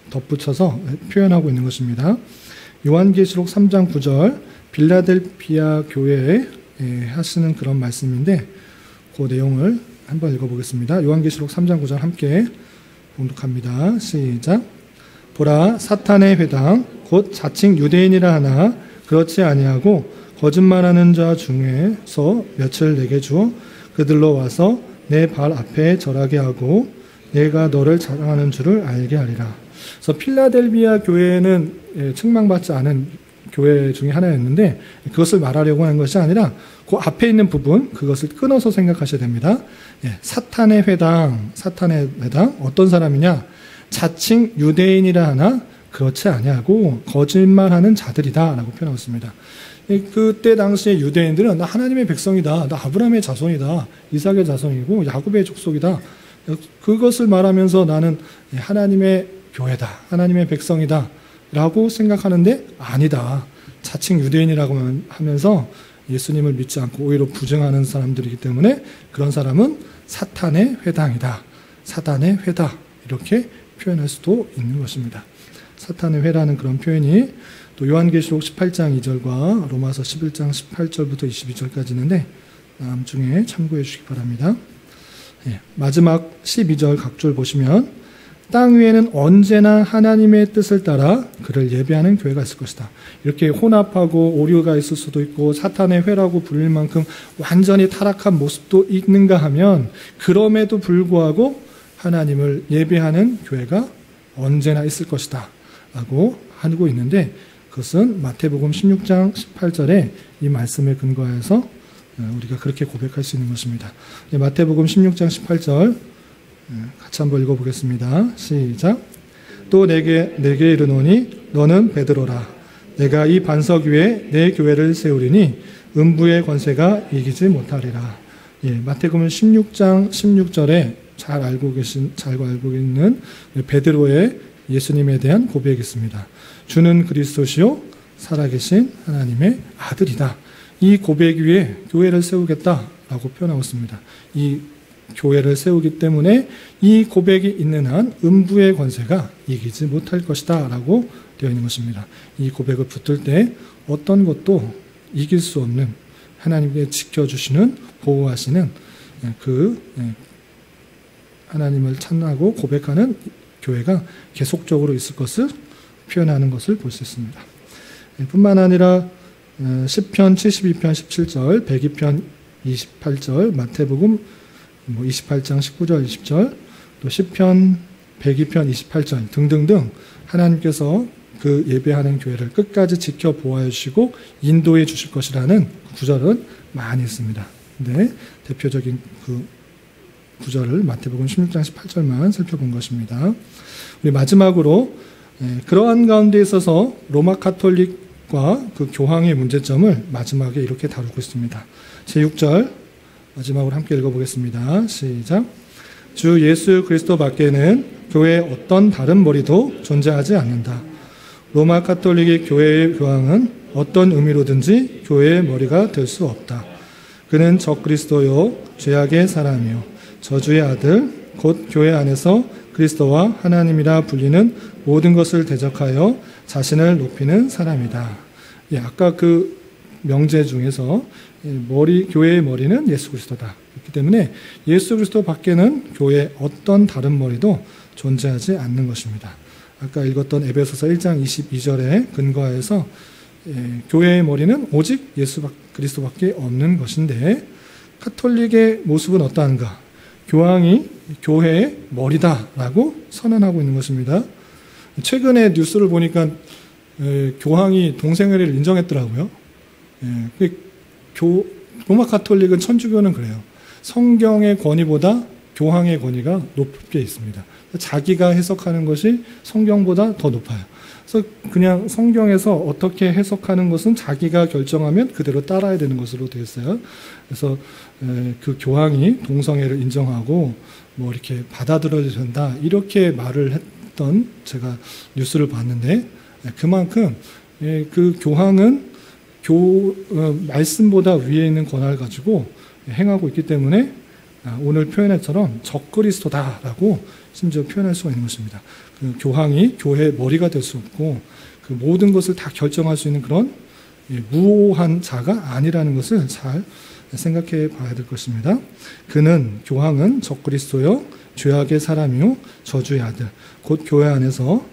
덧붙여서 표현하고 있는 것입니다. 요한계시록 3장 9절 빌라델피아 교회에 하시는 그런 말씀인데 그 내용을 한번 읽어보겠습니다. 요한계시록 3장 9절 함께 봉독합니다. 시작. 보라, 사탄의 회당 곧 자칭 유대인이라 하나 그렇지 아니하고 거짓말하는 자 중에서 몇을 내게 주어 그들로 와서 내 발 앞에 절하게 하고 내가 너를 자랑하는 줄을 알게 하리라. 그래서 필라델비아 교회는 책망받지 않은 교회 중에 하나였는데 그것을 말하려고 하는 것이 아니라 그 앞에 있는 부분 그것을 끊어서 생각하셔야 됩니다. 사탄의 회당 어떤 사람이냐? 자칭 유대인이라 하나 그렇지 아니하고 거짓말하는 자들이다 라고 표현하고 있습니다. 그때 당시에 유대인들은 나 하나님의 백성이다, 나 아브라함의 자손이다, 이삭의 자손이고 야곱의 족속이다, 그것을 말하면서 나는 하나님의 교회다, 하나님의 백성이다 라고 생각하는데 아니다. 자칭 유대인이라고 하면서 예수님을 믿지 않고 오히려 부정하는 사람들이기 때문에 그런 사람은 사탄의 회당이다, 사단의 회다 이렇게 표현할 수도 있는 것입니다. 사탄의 회라는 그런 표현이 또 요한계시록 18장 2절과 로마서 11장 18절부터 22절까지 있는데 나중에 참고해 주시기 바랍니다. 마지막 12절 각줄 보시면 땅 위에는 언제나 하나님의 뜻을 따라 그를 예배하는 교회가 있을 것이다. 이렇게 혼합하고 오류가 있을 수도 있고 사탄의 회라고 불릴 만큼 완전히 타락한 모습도 있는가 하면 그럼에도 불구하고 하나님을 예배하는 교회가 언제나 있을 것이다 라고 하고 있는데 그것은 마태복음 16장 18절에 이 말씀을 근거해서 우리가 그렇게 고백할 수 있는 것입니다. 마태복음 16장 18절 같이 한번 읽어보겠습니다. 시작. 또 내게 이르노니 너는 베드로라. 내가 이 반석 위에 내 교회를 세우리니 음부의 권세가 이기지 못하리라. 마태복음 16장 16절에 잘 알고 있는 베드로의 예수님에 대한 고백이 있습니다. 주는 그리스도시요 살아계신 하나님의 아들이다. 이 고백 위에 교회를 세우겠다라고 표현하고 있습니다. 이 교회를 세우기 때문에 이 고백이 있는 한 음부의 권세가 이기지 못할 것이다 라고 되어 있는 것입니다. 이 고백을 붙들 때 어떤 것도 이길 수 없는 하나님께 지켜주시는 보호하시는 그 하나님을 찬양하고 고백하는 교회가 계속적으로 있을 것을 표현하는 것을 볼 수 있습니다. 뿐만 아니라 시편 72편 17절, 102편 28절, 마태복음 28장 19절 20절, 또 시편 102편 28절 등등등 하나님께서 그 예배하는 교회를 끝까지 지켜 보호해 주시고 인도해 주실 것이라는 구절은 많이 있습니다. 근데 대표적인 그 구절을 마태복음 16장 18절만 살펴본 것입니다. 우리 마지막으로 그러한 가운데 있어서 로마 카톨릭과 그 교황의 문제점을 마지막에 이렇게 다루고 있습니다. 제6절 마지막으로 함께 읽어보겠습니다. 시작. 주 예수 그리스도 밖에는 교회의 어떤 다른 머리도 존재하지 않는다. 로마 카톨릭의 교회의 교황은 어떤 의미로든지 교회의 머리가 될 수 없다. 그는 적그리스도요 죄악의 사람이요 저주의 아들 곧 교회 안에서 그리스도와 하나님이라 불리는 모든 것을 대적하여 자신을 높이는 사람이다. 예, 아까 그 명제 중에서 교회의 머리는 예수 그리스도다. 그렇기 때문에 예수 그리스도 밖에는 교회의 어떤 다른 머리도 존재하지 않는 것입니다. 아까 읽었던 에베소서 1장 22절에 근거하여서 교회의 머리는 오직 예수 그리스도밖에 없는 것인데 카톨릭의 모습은 어떠한가? 교황이 교회의 머리다라고 선언하고 있는 것입니다. 최근에 뉴스를 보니까 교황이 동성애를 인정했더라고요. 로마 카톨릭은 천주교는 그래요. 성경의 권위보다 교황의 권위가 높게 있습니다. 자기가 해석하는 것이 성경보다 더 높아요. 그래서 그냥 성경에서 어떻게 해석하는 것은 자기가 결정하면 그대로 따라야 되는 것으로 되어 있어요. 그래서 그 교황이 동성애를 인정하고 뭐 이렇게 받아들여야 된다 이렇게 말을 했던 제가 뉴스를 봤는데 그만큼 그 교황은 말씀보다 위에 있는 권한을 가지고 행하고 있기 때문에 오늘 표현처럼 적그리스도다라고 심지어 표현할 수가 있는 것입니다. 그 교황이 교회의 머리가 될 수 없고 그 모든 것을 다 결정할 수 있는 그런 무오한 자가 아니라는 것을 잘 생각해 봐야 될 것입니다. 교황은 적그리스도요 죄악의 사람이요 저주의 아들 곧 교회 안에서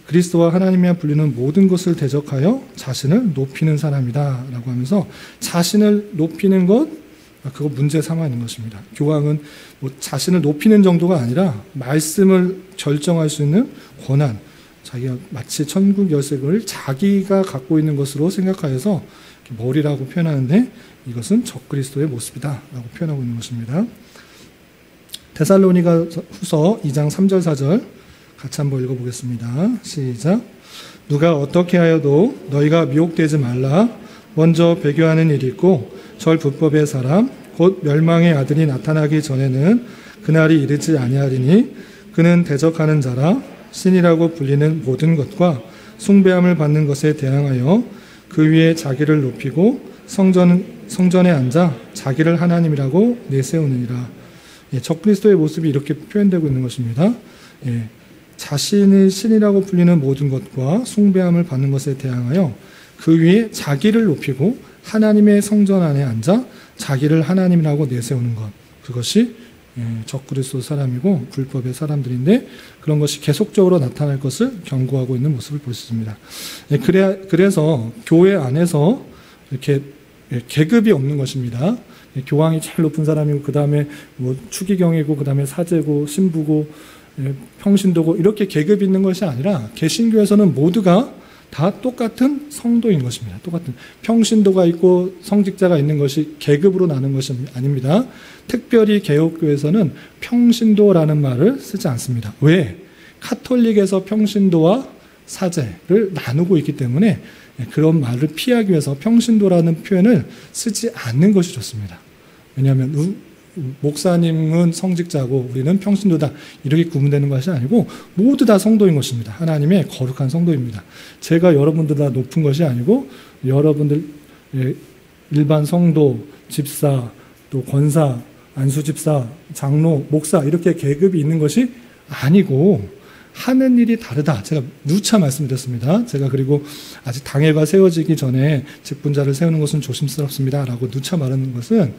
그리스도와 하나님이라 불리는 모든 것을 대적하여 자신을 높이는 사람이다 라고 하면서 자신을 높이는 것 그거 문제 삼아 있는 것입니다. 교황은 뭐 자신을 높이는 정도가 아니라 말씀을 결정할 수 있는 권한, 자기가 마치 천국 열쇠를 자기가 갖고 있는 것으로 생각하여서 머리라고 표현하는데 이것은 적그리스도의 모습이다라고 표현하고 있는 것입니다. 데살로니가 후서 2장 3절 4절 같이 한번 읽어보겠습니다. 시작. 누가 어떻게 하여도 너희가 미혹되지 말라. 먼저 배교하는 일이 있고 절 불법의 사람 곧 멸망의 아들이 나타나기 전에는 그날이 이르지 아니하리니 그는 대적하는 자라 신이라고 불리는 모든 것과 숭배함을 받는 것에 대항하여 그 위에 자기를 높이고 성전에 앉아 자기를 하나님이라고 내세우느니라. 적그리스도의 모습이 이렇게 표현되고 있는 것입니다. 자신이 신이라고 불리는 모든 것과 숭배함을 받는 것에 대항하여 그 위에 자기를 높이고 하나님의 성전 안에 앉아 자기를 하나님이라고 내세우는 것, 그것이 적그리스도 사람이고 불법의 사람들인데 그런 것이 계속적으로 나타날 것을 경고하고 있는 모습을 볼 수 있습니다. 그래서 교회 안에서 이렇게 계급이 없는 것입니다. 교황이 제일 높은 사람이고 그 다음에 뭐 추기경이고 그 다음에 사제고 신부고 평신도고 이렇게 계급이 있는 것이 아니라 개신교에서는 모두가 다 똑같은 성도인 것입니다. 똑같은 평신도가 있고 성직자가 있는 것이 계급으로 나눈 것이 아닙니다. 특별히 개혁교에서는 평신도라는 말을 쓰지 않습니다. 왜? 카톨릭에서 평신도와 사제를 나누고 있기 때문에 그런 말을 피하기 위해서 평신도라는 표현을 쓰지 않는 것이 좋습니다. 왜냐하면 목사님은 성직자고 우리는 평신도다 이렇게 구분되는 것이 아니고 모두 다 성도인 것입니다. 하나님의 거룩한 성도입니다. 제가 여러분들보다 높은 것이 아니고 여러분들 일반 성도, 집사, 또 권사, 안수집사, 장로, 목사 이렇게 계급이 있는 것이 아니고 하는 일이 다르다. 제가 누차 말씀드렸습니다. 제가 그리고 아직 당회가 세워지기 전에 직분자를 세우는 것은 조심스럽습니다 라고 누차 말하는 것은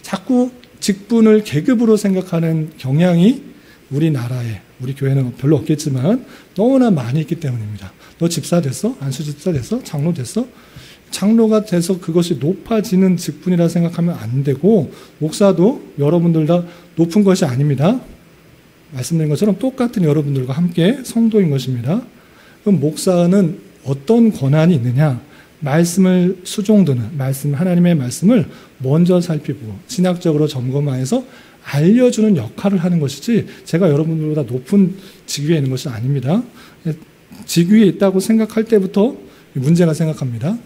자꾸 직분을 계급으로 생각하는 경향이 우리나라에, 우리 교회는 별로 없겠지만 너무나 많이 있기 때문입니다. 너 집사 됐어? 안수집사 됐어? 장로 됐어? 장로가 돼서 그것이 높아지는 직분이라 생각하면 안 되고 목사도 여러분들 다 높은 것이 아닙니다. 말씀드린 것처럼 똑같은 여러분들과 함께 성도인 것입니다. 그럼 목사는 어떤 권한이 있느냐? 말씀을 수종드는 하나님의 말씀을 먼저 살피고 신학적으로 점검하여서 알려주는 역할을 하는 것이지 제가 여러분들보다 높은 직위에 있는 것은 아닙니다. 직위에 있다고 생각할 때부터 문제가 생각합니다.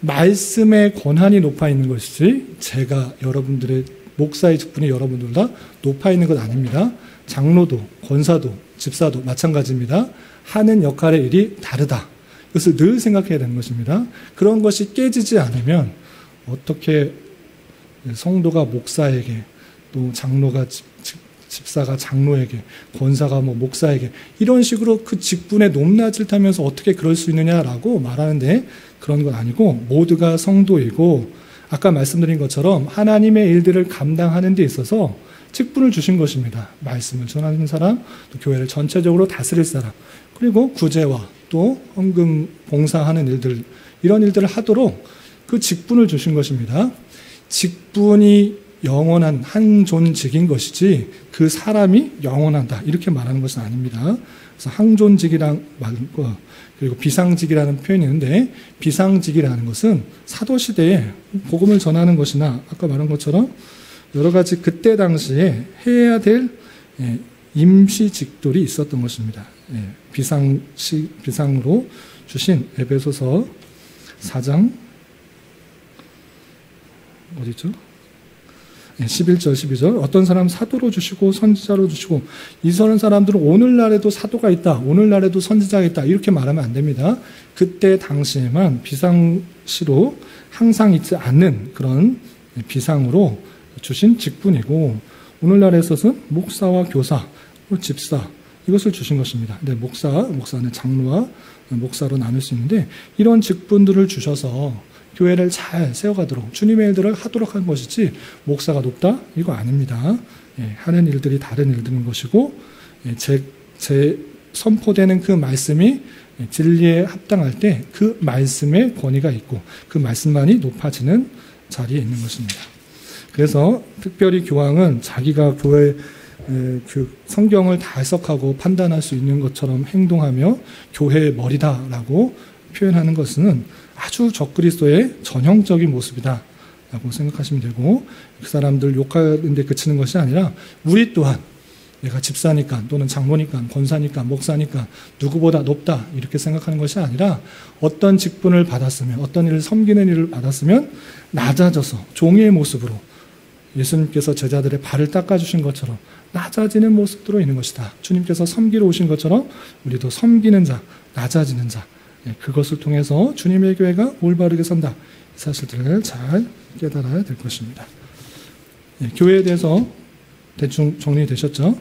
말씀의 권한이 높아 있는 것이지 제가 여러분들의 목사의 직분이 여러분들보다 높아 있는 것 아닙니다. 장로도 권사도 집사도 마찬가지입니다. 하는 역할의 일이 다르다. 이것을 늘 생각해야 되는 것입니다. 그런 것이 깨지지 않으면 어떻게 성도가 목사에게, 또 장로가 집사가 장로에게, 권사가 목사에게 이런 식으로 그 직분의 높낮이를 타면서 어떻게 그럴 수 있느냐라고 말하는데, 그런 건 아니고 모두가 성도이고 아까 말씀드린 것처럼 하나님의 일들을 감당하는 데 있어서 직분을 주신 것입니다. 말씀을 전하는 사람, 또 교회를 전체적으로 다스릴 사람, 그리고 구제와 또 헌금 봉사하는 일들, 이런 일들을 하도록 그 직분을 주신 것입니다. 직분이 영원한 항존직인 것이지 그 사람이 영원하다 이렇게 말하는 것은 아닙니다. 그래서 항존직이란 말과 그리고 비상직이라는 표현이 있는데, 비상직이라는 것은 사도시대에 복음을 전하는 것이나 아까 말한 것처럼 여러 가지 그때 당시에 해야 될 임시직들이 있었던 것입니다. 비상으로 주신 에베소서 4장 어디죠? 11절, 12절. 어떤 사람 사도로 주시고 선지자로 주시고, 이런 사람들은 오늘날에도 사도가 있다, 오늘날에도 선지자가 있다 이렇게 말하면 안 됩니다. 그때 당시에만 비상시로 항상 있지 않는 그런 비상으로 주신 직분이고, 오늘날에서는 목사와 교사, 집사 이것을 주신 것입니다. 근데 목사는 장로와 목사로 나눌 수 있는데, 이런 직분들을 주셔서 교회를 잘 세워가도록 주님의 일들을 하도록 한 것이지, 목사가 높다? 이거 아닙니다. 하는 일들이 다른 일들인 것이고, 제 선포되는 그 말씀이 진리에 합당할 때 그 말씀의 권위가 있고 그 말씀만이 높아지는 자리에 있는 것입니다. 그래서 특별히 교황은 자기가 교회 그 성경을 다 해석하고 판단할 수 있는 것처럼 행동하며 교회의 머리다라고 표현하는 것은 아주 적그리스도의 전형적인 모습이다 라고 생각하시면 되고, 그 사람들 욕하는 데 그치는 것이 아니라 우리 또한 내가 집사니까 또는 장로니까 권사니까 목사니까 누구보다 높다 이렇게 생각하는 것이 아니라, 어떤 직분을 받았으면, 어떤 일을 섬기는 일을 받았으면 낮아져서 종의 모습으로 예수님께서 제자들의 발을 닦아주신 것처럼 낮아지는 모습으로 있는 것이다. 주님께서 섬기러 오신 것처럼 우리도 섬기는 자, 낮아지는 자, 그것을 통해서 주님의 교회가 올바르게 선다, 이 사실들을 잘 깨달아야 될 것입니다. 교회에 대해서 대충 정리되셨죠?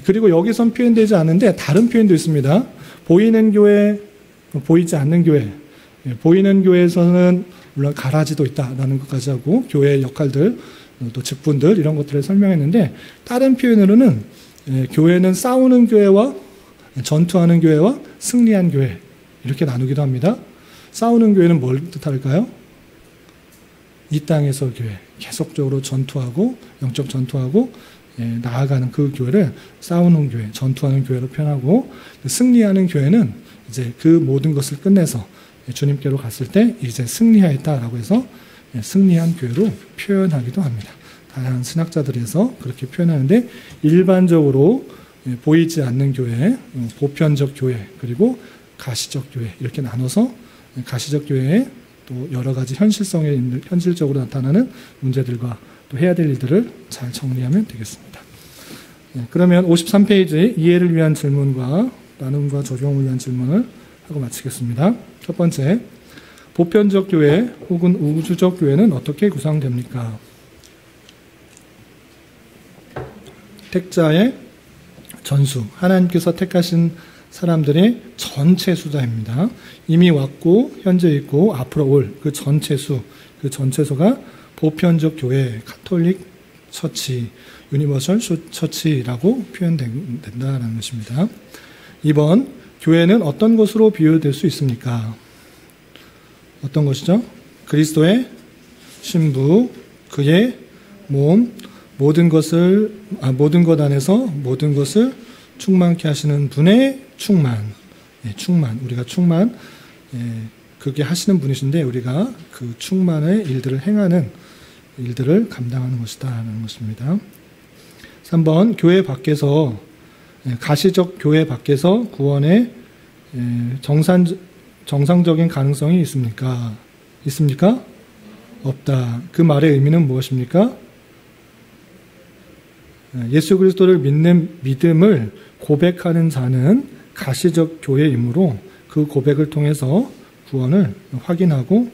그리고 여기선 표현되지 않는데 다른 표현도 있습니다. 보이는 교회, 보이지 않는 교회. 보이는 교회에서는 물론 가라지도 있다라는 것까지 하고 교회의 역할들, 또 직분들 이런 것들을 설명했는데, 다른 표현으로는 교회는 싸우는 교회와 전투하는 교회와 승리한 교회 이렇게 나누기도 합니다. 싸우는 교회는 뭘 뜻할까요? 이 땅에서 교회, 계속적으로 전투하고 영적 전투하고 나아가는 그 교회를 싸우는 교회, 전투하는 교회로 표현하고, 승리하는 교회는 이제 그 모든 것을 끝내서 주님께로 갔을 때 이제 승리하였다라고 해서 승리한 교회로 표현하기도 합니다. 다양한 신학자들에서 그렇게 표현하는데, 일반적으로 보이지 않는 교회, 보편적 교회, 그리고 가시적 교회 이렇게 나눠서, 가시적 교회에 또 여러 가지 현실적으로 나타나는 문제들과 또 해야 될 일들을 잘 정리하면 되겠습니다. 그러면 53페이지 이해를 위한 질문과 나눔과 적용을 위한 질문을 하고 마치겠습니다. 첫 번째, 보편적 교회 혹은 우주적 교회는 어떻게 구성됩니까? 택자의 전수, 하나님께서 택하신 사람들의 전체 숫자입니다. 이미 왔고 현재 있고 앞으로 올 그 전체 수, 그 전체수가 보편적 교회, 카톨릭 처치, 유니버설 처치라고 표현된다는 것입니다. 2번, 교회는 어떤 것으로 비유될 수 있습니까? 어떤 것이죠? 그리스도의 신부, 그의 몸, 모든 것 안에서 모든 것을 충만케 하시는 분의 충만. 우리가 충만, 그게 하시는 분이신데 우리가 그 충만의 일들을 행하는 일들을 감당하는 것이다라는 것입니다. 3번, 교회 밖에서, 가시적 교회 밖에서 구원의 정상적인 가능성이 있습니까? 있습니까? 없다. 그 말의 의미는 무엇입니까? 예수 그리스도를 믿는 믿음을 고백하는 자는 가시적 교회이므로 그 고백을 통해서 구원을 확인하고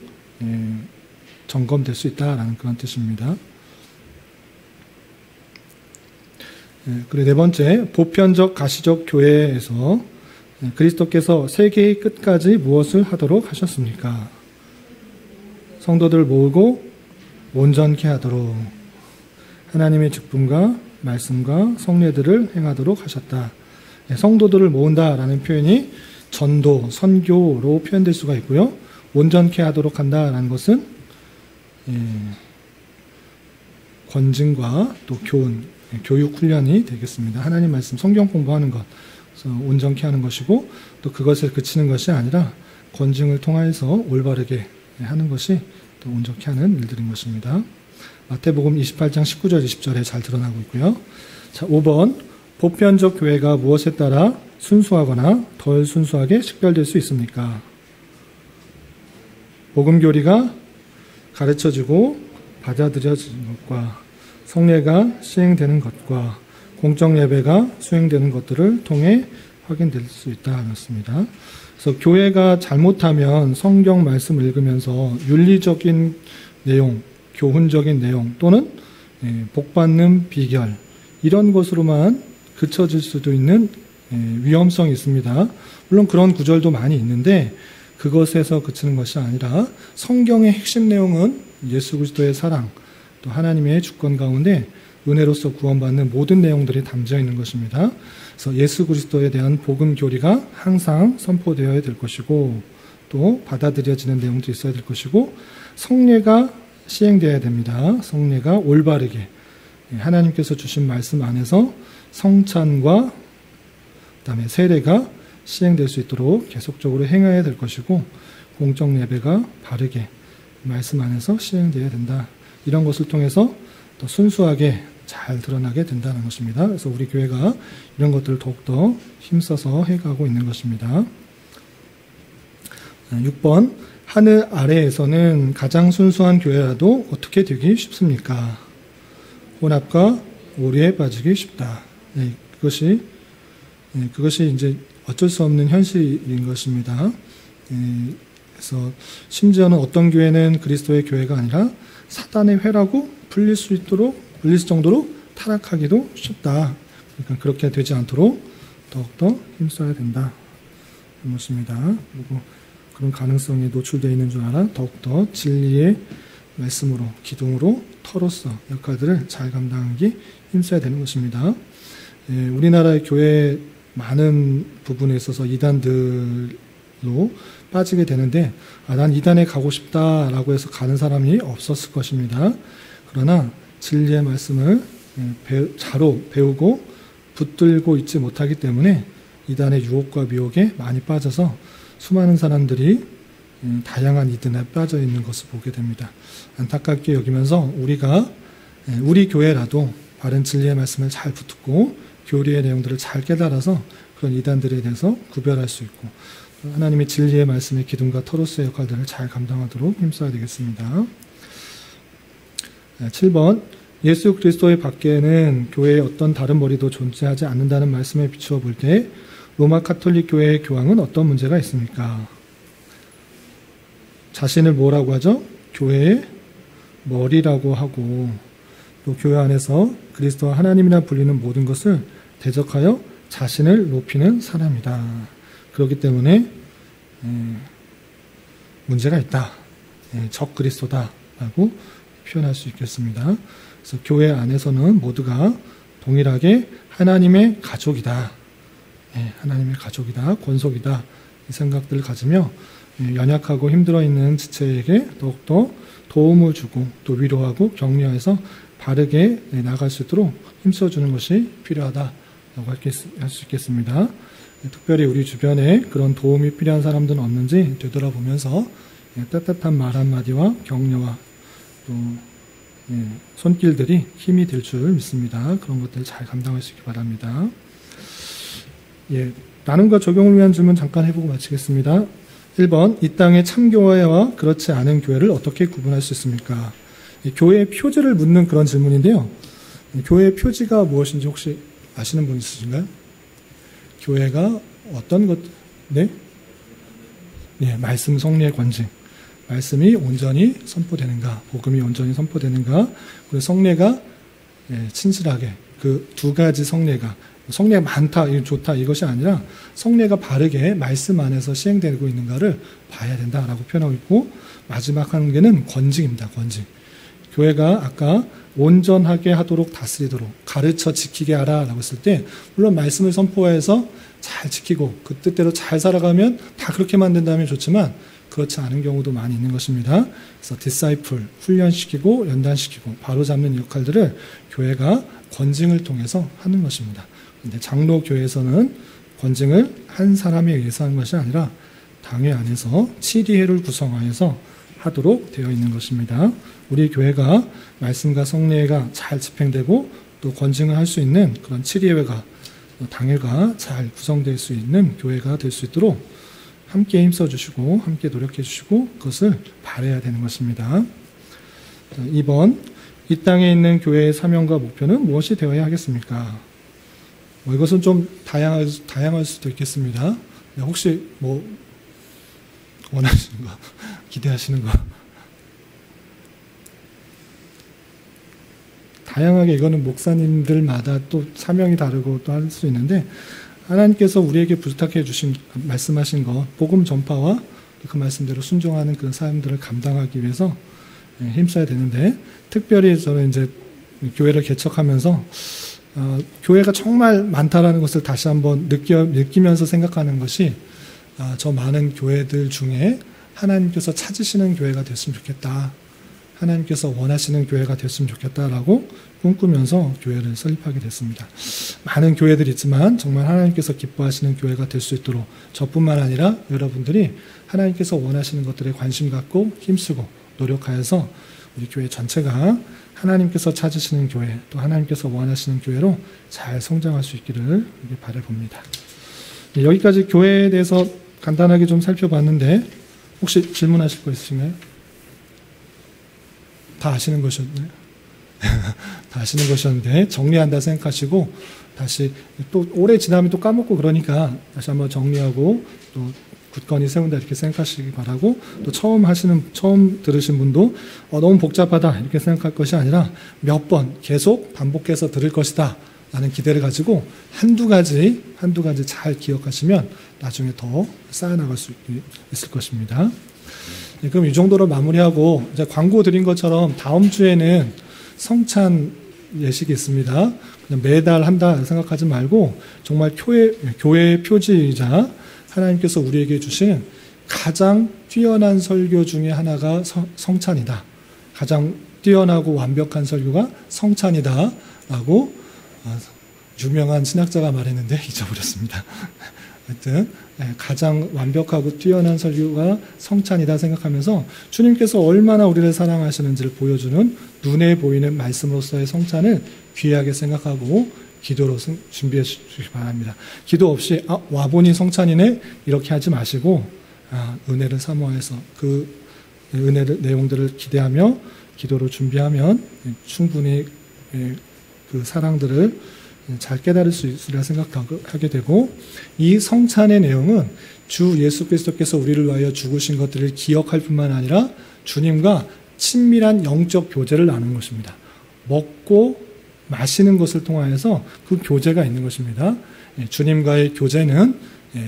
점검될 수 있다라는 그런 뜻입니다. 그리고 네 번째, 보편적 가시적 교회에서 그리스도께서 세계의 끝까지 무엇을 하도록 하셨습니까? 성도들 모으고 온전케 하도록 하나님의 직분과 말씀과 성례들을 행하도록 하셨다. 성도들을 모은다라는 표현이 전도, 선교로 표현될 수가 있고요. 온전케 하도록 한다라는 것은 권징과 또 교훈, 교육 훈련이 되겠습니다. 하나님 말씀, 성경 공부하는 것, 온전케 하는 것이고 또 그것에 그치는 것이 아니라 권징을 통하여서 올바르게 하는 것이 또 온전케 하는 일들인 것입니다. 마태복음 28장 19절 20절에 잘 드러나고 있고요. 자, 5번, 보편적 교회가 무엇에 따라 순수하거나 덜 순수하게 식별될 수 있습니까? 복음교리가 가르쳐지고 받아들여지는 것과 성례가 시행되는 것과 공적 예배가 수행되는 것들을 통해 확인될 수 있다였습니다. 그래서 교회가 잘못하면 성경 말씀을 읽으면서 윤리적인 내용, 교훈적인 내용 또는 복받는 비결 이런 것으로만 그쳐질 수도 있는 위험성이 있습니다. 물론 그런 구절도 많이 있는데 그것에서 그치는 것이 아니라 성경의 핵심 내용은 예수 그리스도의 사랑 또 하나님의 주권 가운데 은혜로서 구원받는 모든 내용들이 담겨 있는 것입니다. 그래서 예수 그리스도에 대한 복음 교리가 항상 선포되어야 될 것이고 또 받아들여지는 내용도 있어야 될 것이고 성례가 시행되어야 됩니다. 성례가 올바르게 하나님께서 주신 말씀 안에서 성찬과 그다음에 세례가 시행될 수 있도록 계속적으로 행해야 될 것이고 공적 예배가 바르게 말씀 안에서 시행되어야 된다. 이런 것을 통해서 더 순수하게 잘 드러나게 된다는 것입니다. 그래서 우리 교회가 이런 것들을 더욱더 힘써서 해가고 있는 것입니다. 6번, 하늘 아래에서는 가장 순수한 교회라도 어떻게 되기 쉽습니까? 혼합과 오류에 빠지기 쉽다. 그것이 이제 어쩔 수 없는 현실인 것입니다. 그래서 심지어는 어떤 교회는 그리스도의 교회가 아니라 사단의 회라고 불릴 정도로 타락하기도 쉽다. 그러니까 그렇게 되지 않도록 더욱더 힘써야 된다. 그런 것입니다. 그리고 그런 가능성이 노출되어 있는 줄 알아 더욱더 진리의 말씀으로, 기둥으로, 터로서 역할들을 잘 감당하기 힘써야 되는 것입니다. 우리나라의 교회 많은 부분에 있어서 이단들로 빠지게 되는데 난 이단에 가고 싶다라고 해서 가는 사람이 없었을 것입니다. 그러나 진리의 말씀을 자로 배우고 붙들고 있지 못하기 때문에 이단의 유혹과 미혹에 많이 빠져서 수많은 사람들이 다양한 이단에 빠져 있는 것을 보게 됩니다. 안타깝게 여기면서 우리 교회라도 바른 진리의 말씀을 잘 붙듣고 교리의 내용들을 잘 깨달아서 그런 이단들에 대해서 구별할 수 있고 하나님의 진리의 말씀의 기둥과 터로스의 역할들을 잘 감당하도록 힘써야 되겠습니다. 7번, 예수 그리스도의 밖에는 교회의 어떤 다른 머리도 존재하지 않는다는 말씀에 비추어 볼 때 로마 카톨릭 교회의 교황은 어떤 문제가 있습니까? 자신을 뭐라고 하죠? 교회의 머리라고 하고 또 교회 안에서 그리스도와 하나님이라 불리는 모든 것을 대적하여 자신을 높이는 사람이다. 그렇기 때문에 문제가 있다. 적 그리스도다라고 표현할 수 있겠습니다. 그래서 교회 안에서는 모두가 동일하게 하나님의 가족이다. 하나님의 가족이다. 권속이다. 이 생각들을 가지며 연약하고 힘들어 있는 지체에게 더욱더 도움을 주고 또 위로하고 격려해서 바르게 나아갈 수 있도록 힘써주는 것이 필요하다라고 할 수 있겠습니다. 특별히 우리 주변에 그런 도움이 필요한 사람들은 없는지 되돌아보면서 따뜻한 말 한마디와 격려와 또 손길들이 힘이 될 줄 믿습니다. 그런 것들 잘 감당할 수 있기 바랍니다. 나눔과 적용을 위한 질문 잠깐 해보고 마치겠습니다. 1번, 이 땅의 참교회와 그렇지 않은 교회를 어떻게 구분할 수 있습니까? 교회의 표지를 묻는 그런 질문인데요. 교회의 표지가 무엇인지 혹시 아시는 분 있으신가요? 교회가 어떤 것, 네? 예, 말씀 성리의 권징. 말씀이 온전히 선포되는가, 복음이 온전히 선포되는가, 그리고 성례가 친실하게 그 두 가지 성례가 많다, 좋다 이것이 아니라 성례가 바르게 말씀 안에서 시행되고 있는가를 봐야 된다라고 표현하고 있고, 마지막 한 개는 권징입니다. 권징. 교회가 아까 온전하게 하도록 다스리도록 가르쳐 지키게 하라라고 했을 때, 물론 말씀을 선포해서 잘 지키고 그 뜻대로 잘 살아가면 다 그렇게 만든다면 좋지만 그렇지 않은 경우도 많이 있는 것입니다. 그래서 디사이플, 훈련시키고 연단시키고 바로잡는 역할들을 교회가 권징을 통해서 하는 것입니다. 그런데 장로교회에서는 권징을 한 사람에 의해서 하는 것이 아니라 당회 안에서 치리회를 구성하여서 하도록 되어 있는 것입니다. 우리 교회가 말씀과 성례가 잘 집행되고 또 권징을 할 수 있는 그런 치리회가, 당회가 잘 구성될 수 있는 교회가 될 수 있도록 함께 힘써주시고 함께 노력해주시고 그것을 바라야 되는 것입니다. 2번, 이 땅에 있는 교회의 사명과 목표는 무엇이 되어야 하겠습니까? 이것은 좀 다양할 수도 있겠습니다. 혹시 원하시는 거, 기대하시는 거, 다양하게 이거는 목사님들마다 또 사명이 다르고 또 할 수 있는데, 하나님께서 우리에게 부탁해 주신, 말씀하신 것, 복음 전파와 그 말씀대로 순종하는 그런 사람들을 감당하기 위해서 힘써야 되는데, 특별히 저는 이제 교회를 개척하면서 교회가 정말 많다라는 것을 다시 한번 느끼면서 생각하는 것이, 저 많은 교회들 중에 하나님께서 찾으시는 교회가 됐으면 좋겠다, 하나님께서 원하시는 교회가 됐으면 좋겠다라고 꿈꾸면서 교회를 설립하게 됐습니다. 많은 교회들이 있지만 정말 하나님께서 기뻐하시는 교회가 될 수 있도록 저뿐만 아니라 여러분들이 하나님께서 원하시는 것들에 관심 갖고 힘쓰고 노력하여서 우리 교회 전체가 하나님께서 찾으시는 교회, 또 하나님께서 원하시는 교회로 잘 성장할 수 있기를 바라봅니다. 여기까지 교회에 대해서 간단하게 좀 살펴봤는데, 혹시 질문하실 거 있으신가요? 다 아시는 것이었나요? 다 아시는 것이었는데 정리한다 생각하시고, 다시 또 오래 지나면 또 까먹고 그러니까 다시 한번 정리하고 또 굳건히 세운다 이렇게 생각하시기 바라고, 또 처음 들으신 분도 너무 복잡하다 이렇게 생각할 것이 아니라 몇 번 계속 반복해서 들을 것이다 라는 기대를 가지고 한두 가지 잘 기억하시면 나중에 더 쌓아나갈 수 있을 것입니다. 네, 그럼 이 정도로 마무리하고, 이제 광고 드린 것처럼 다음 주에는 성찬 예식이 있습니다. 그냥 매달 한다 생각하지 말고 정말 교회의 표지이자 하나님께서 우리에게 주신 가장 뛰어난 설교 중에 하나가 성찬이다. 가장 뛰어나고 완벽한 설교가 성찬이다 라고 유명한 신학자가 말했는데 잊어버렸습니다. 하여튼 가장 완벽하고 뛰어난 설교가 성찬이다 생각하면서 주님께서 얼마나 우리를 사랑하시는지를 보여주는 눈에 보이는 말씀으로서의 성찬을 귀하게 생각하고 기도로 준비해 주시기 바랍니다. 기도 없이 와보니 성찬이네 이렇게 하지 마시고 은혜를 사모해서 그 은혜를 내용들을 기대하며 기도로 준비하면 충분히 그 사랑들을 잘 깨달을 수 있으리라 생각하게 되고, 이 성찬의 내용은 주 예수 그리스도께서 우리를 위하여 죽으신 것들을 기억할 뿐만 아니라 주님과 친밀한 영적 교제를 나누는 것입니다. 먹고 마시는 것을 통하여서 그 교제가 있는 것입니다. 주님과의 교제는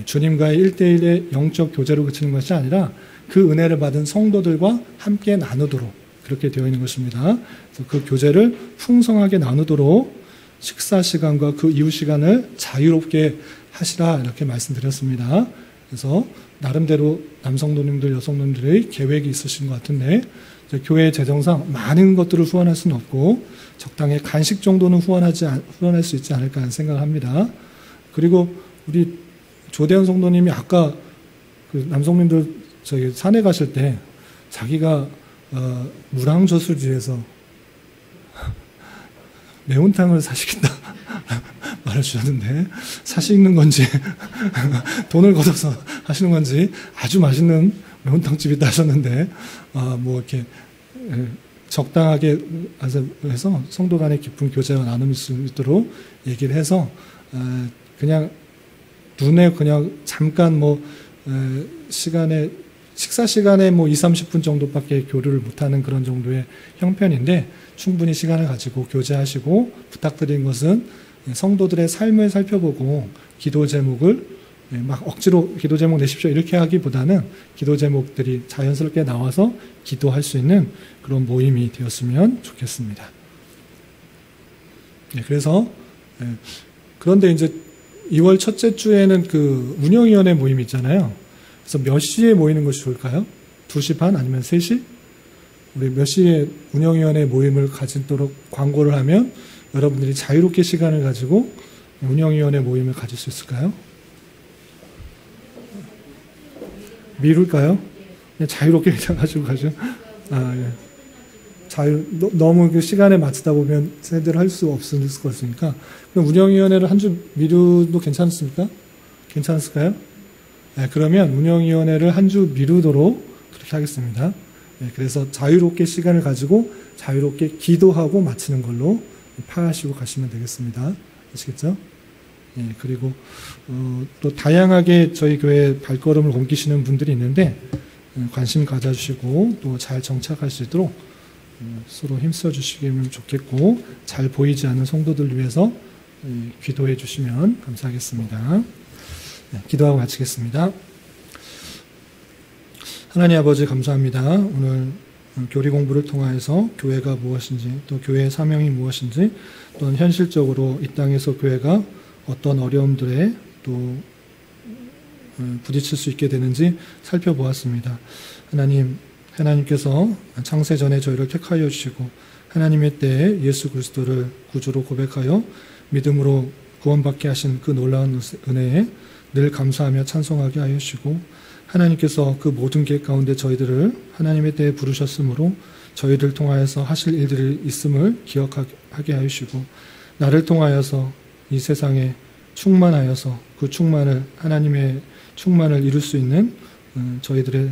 주님과의 1대1의 영적 교제로 그치는 것이 아니라 그 은혜를 받은 성도들과 함께 나누도록 그렇게 되어 있는 것입니다. 그래서 그 교제를 풍성하게 나누도록 식사 시간과 그 이후 시간을 자유롭게 하시라 이렇게 말씀드렸습니다. 그래서 나름대로 남성도님들, 여성도님들의 계획이 있으신 것 같은데, 교회 재정상 많은 것들을 후원할 수는 없고 적당히 간식 정도는 후원할 수 있지 않을까 하는 생각을 합니다. 그리고 우리 조대현 성도님이 아까 그 남성님들 저기 산에 가실 때 자기가 무랑저수지에서 매운탕을 사시겠다 말을 주셨는데, 사시는 건지 돈을 걷어서 하시는 건지 아주 맛있는 매운탕집이 있다 하셨는데, 이렇게 적당하게 해서 성도 간의 깊은 교제와 나눔이 있도록 얘기를 해서 그냥 눈에 그냥 잠깐 식사 시간에 2, 30분 정도밖에 교류를 못하는 그런 정도의 형편인데 충분히 시간을 가지고 교제하시고 부탁드린 것은 성도들의 삶을 살펴보고 기도 제목을 막 억지로 기도 제목 내십시오 이렇게 하기보다는 기도 제목들이 자연스럽게 나와서 기도할 수 있는 그런 모임이 되었으면 좋겠습니다. 그래서 그런데 이제 2월 첫째 주에는 그 운영위원회 모임이 있잖아요. 그래서 몇 시에 모이는 것이 좋을까요? 2시 반 아니면 3시? 우리 몇 시에 운영위원회 모임을 가지도록 광고를 하면 여러분들이 자유롭게 시간을 가지고 운영위원회 모임을 가질 수 있을까요? 미룰까요? 그냥 자유롭게 가지고 가죠. 너무 그 시간에 맞추다 보면 제대로 할 수 없을 것 같으니까 그럼 운영위원회를 한 주 미루도 괜찮습니까? 괜찮을까요? 그러면 운영위원회를 한 주 미루도록 그렇게 하겠습니다. 그래서 자유롭게 시간을 가지고 자유롭게 기도하고 마치는 걸로 파하시고 가시면 되겠습니다. 아시겠죠? 그리고 또 다양하게 저희 교회에 발걸음을 옮기시는 분들이 있는데 관심 가져주시고 또 잘 정착할 수 있도록 서로 힘써 주시면 좋겠고 잘 보이지 않는 성도들 위해서 기도해 주시면 감사하겠습니다. 기도하고 마치겠습니다. 하나님 아버지 감사합니다. 오늘 교리 공부를 통하여서 교회가 무엇인지 또 교회의 사명이 무엇인지 또는 현실적으로 이 땅에서 교회가 어떤 어려움들에 또 부딪힐 수 있게 되는지 살펴보았습니다. 하나님께서 창세 전에 저희를 택하여 주시고 하나님의 때에 예수 그리스도를 구주로 고백하여 믿음으로 구원받게 하신 그 놀라운 은혜에 늘 감사하며 찬송하게 하여 주시고 하나님께서 그 모든 계획 가운데 저희들을 하나님의 때에 부르셨으므로 저희를 통하여서 하실 일들이 있음을 기억하게 하여 주시고 나를 통하여서 이 세상에 충만하여서 그 충만을 하나님의 충만을 이룰 수 있는 저희들의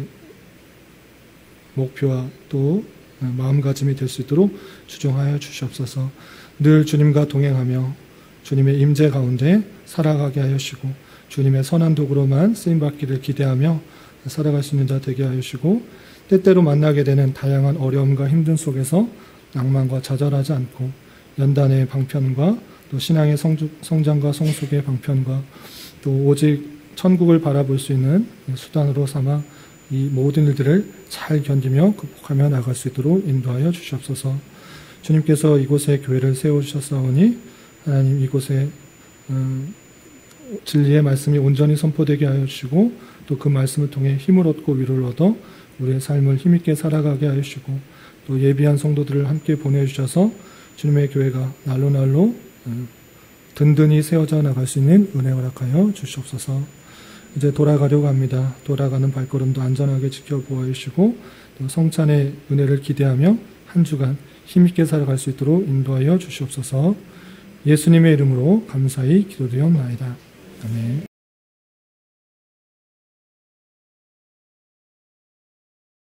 목표와 또 마음가짐이 될 수 있도록 주정하여 주시옵소서. 늘 주님과 동행하며 주님의 임재 가운데 살아가게 하여 주시고 주님의 선한 도구로만 쓰임받기를 기대하며 살아갈 수 있는 자 되게 하여 주시고 때때로 만나게 되는 다양한 어려움과 힘든 속에서 낭만과 좌절하지 않고 연단의 방편과 또 신앙의 성장과 성숙의 방편과 또 오직 천국을 바라볼 수 있는 수단으로 삼아 이 모든 일들을 잘 견디며 극복하며 나갈 수 있도록 인도하여 주시옵소서. 주님께서 이곳에 교회를 세워주셨사오니 하나님 이곳에 진리의 말씀이 온전히 선포되게 하여 주시고 또 그 말씀을 통해 힘을 얻고 위로를 얻어 우리의 삶을 힘있게 살아가게 하여 주시고 또 예비한 성도들을 함께 보내주셔서 주님의 교회가 날로 든든히 세워져 나갈 수 있는 은혜 허락하여 주시옵소서. 이제 돌아가려고 합니다. 돌아가는 발걸음도 안전하게 지켜보아 주시고 또 성찬의 은혜를 기대하며 한 주간 힘있게 살아갈 수 있도록 인도하여 주시옵소서. 예수님의 이름으로 감사히 기도드리옵나이다. 아멘.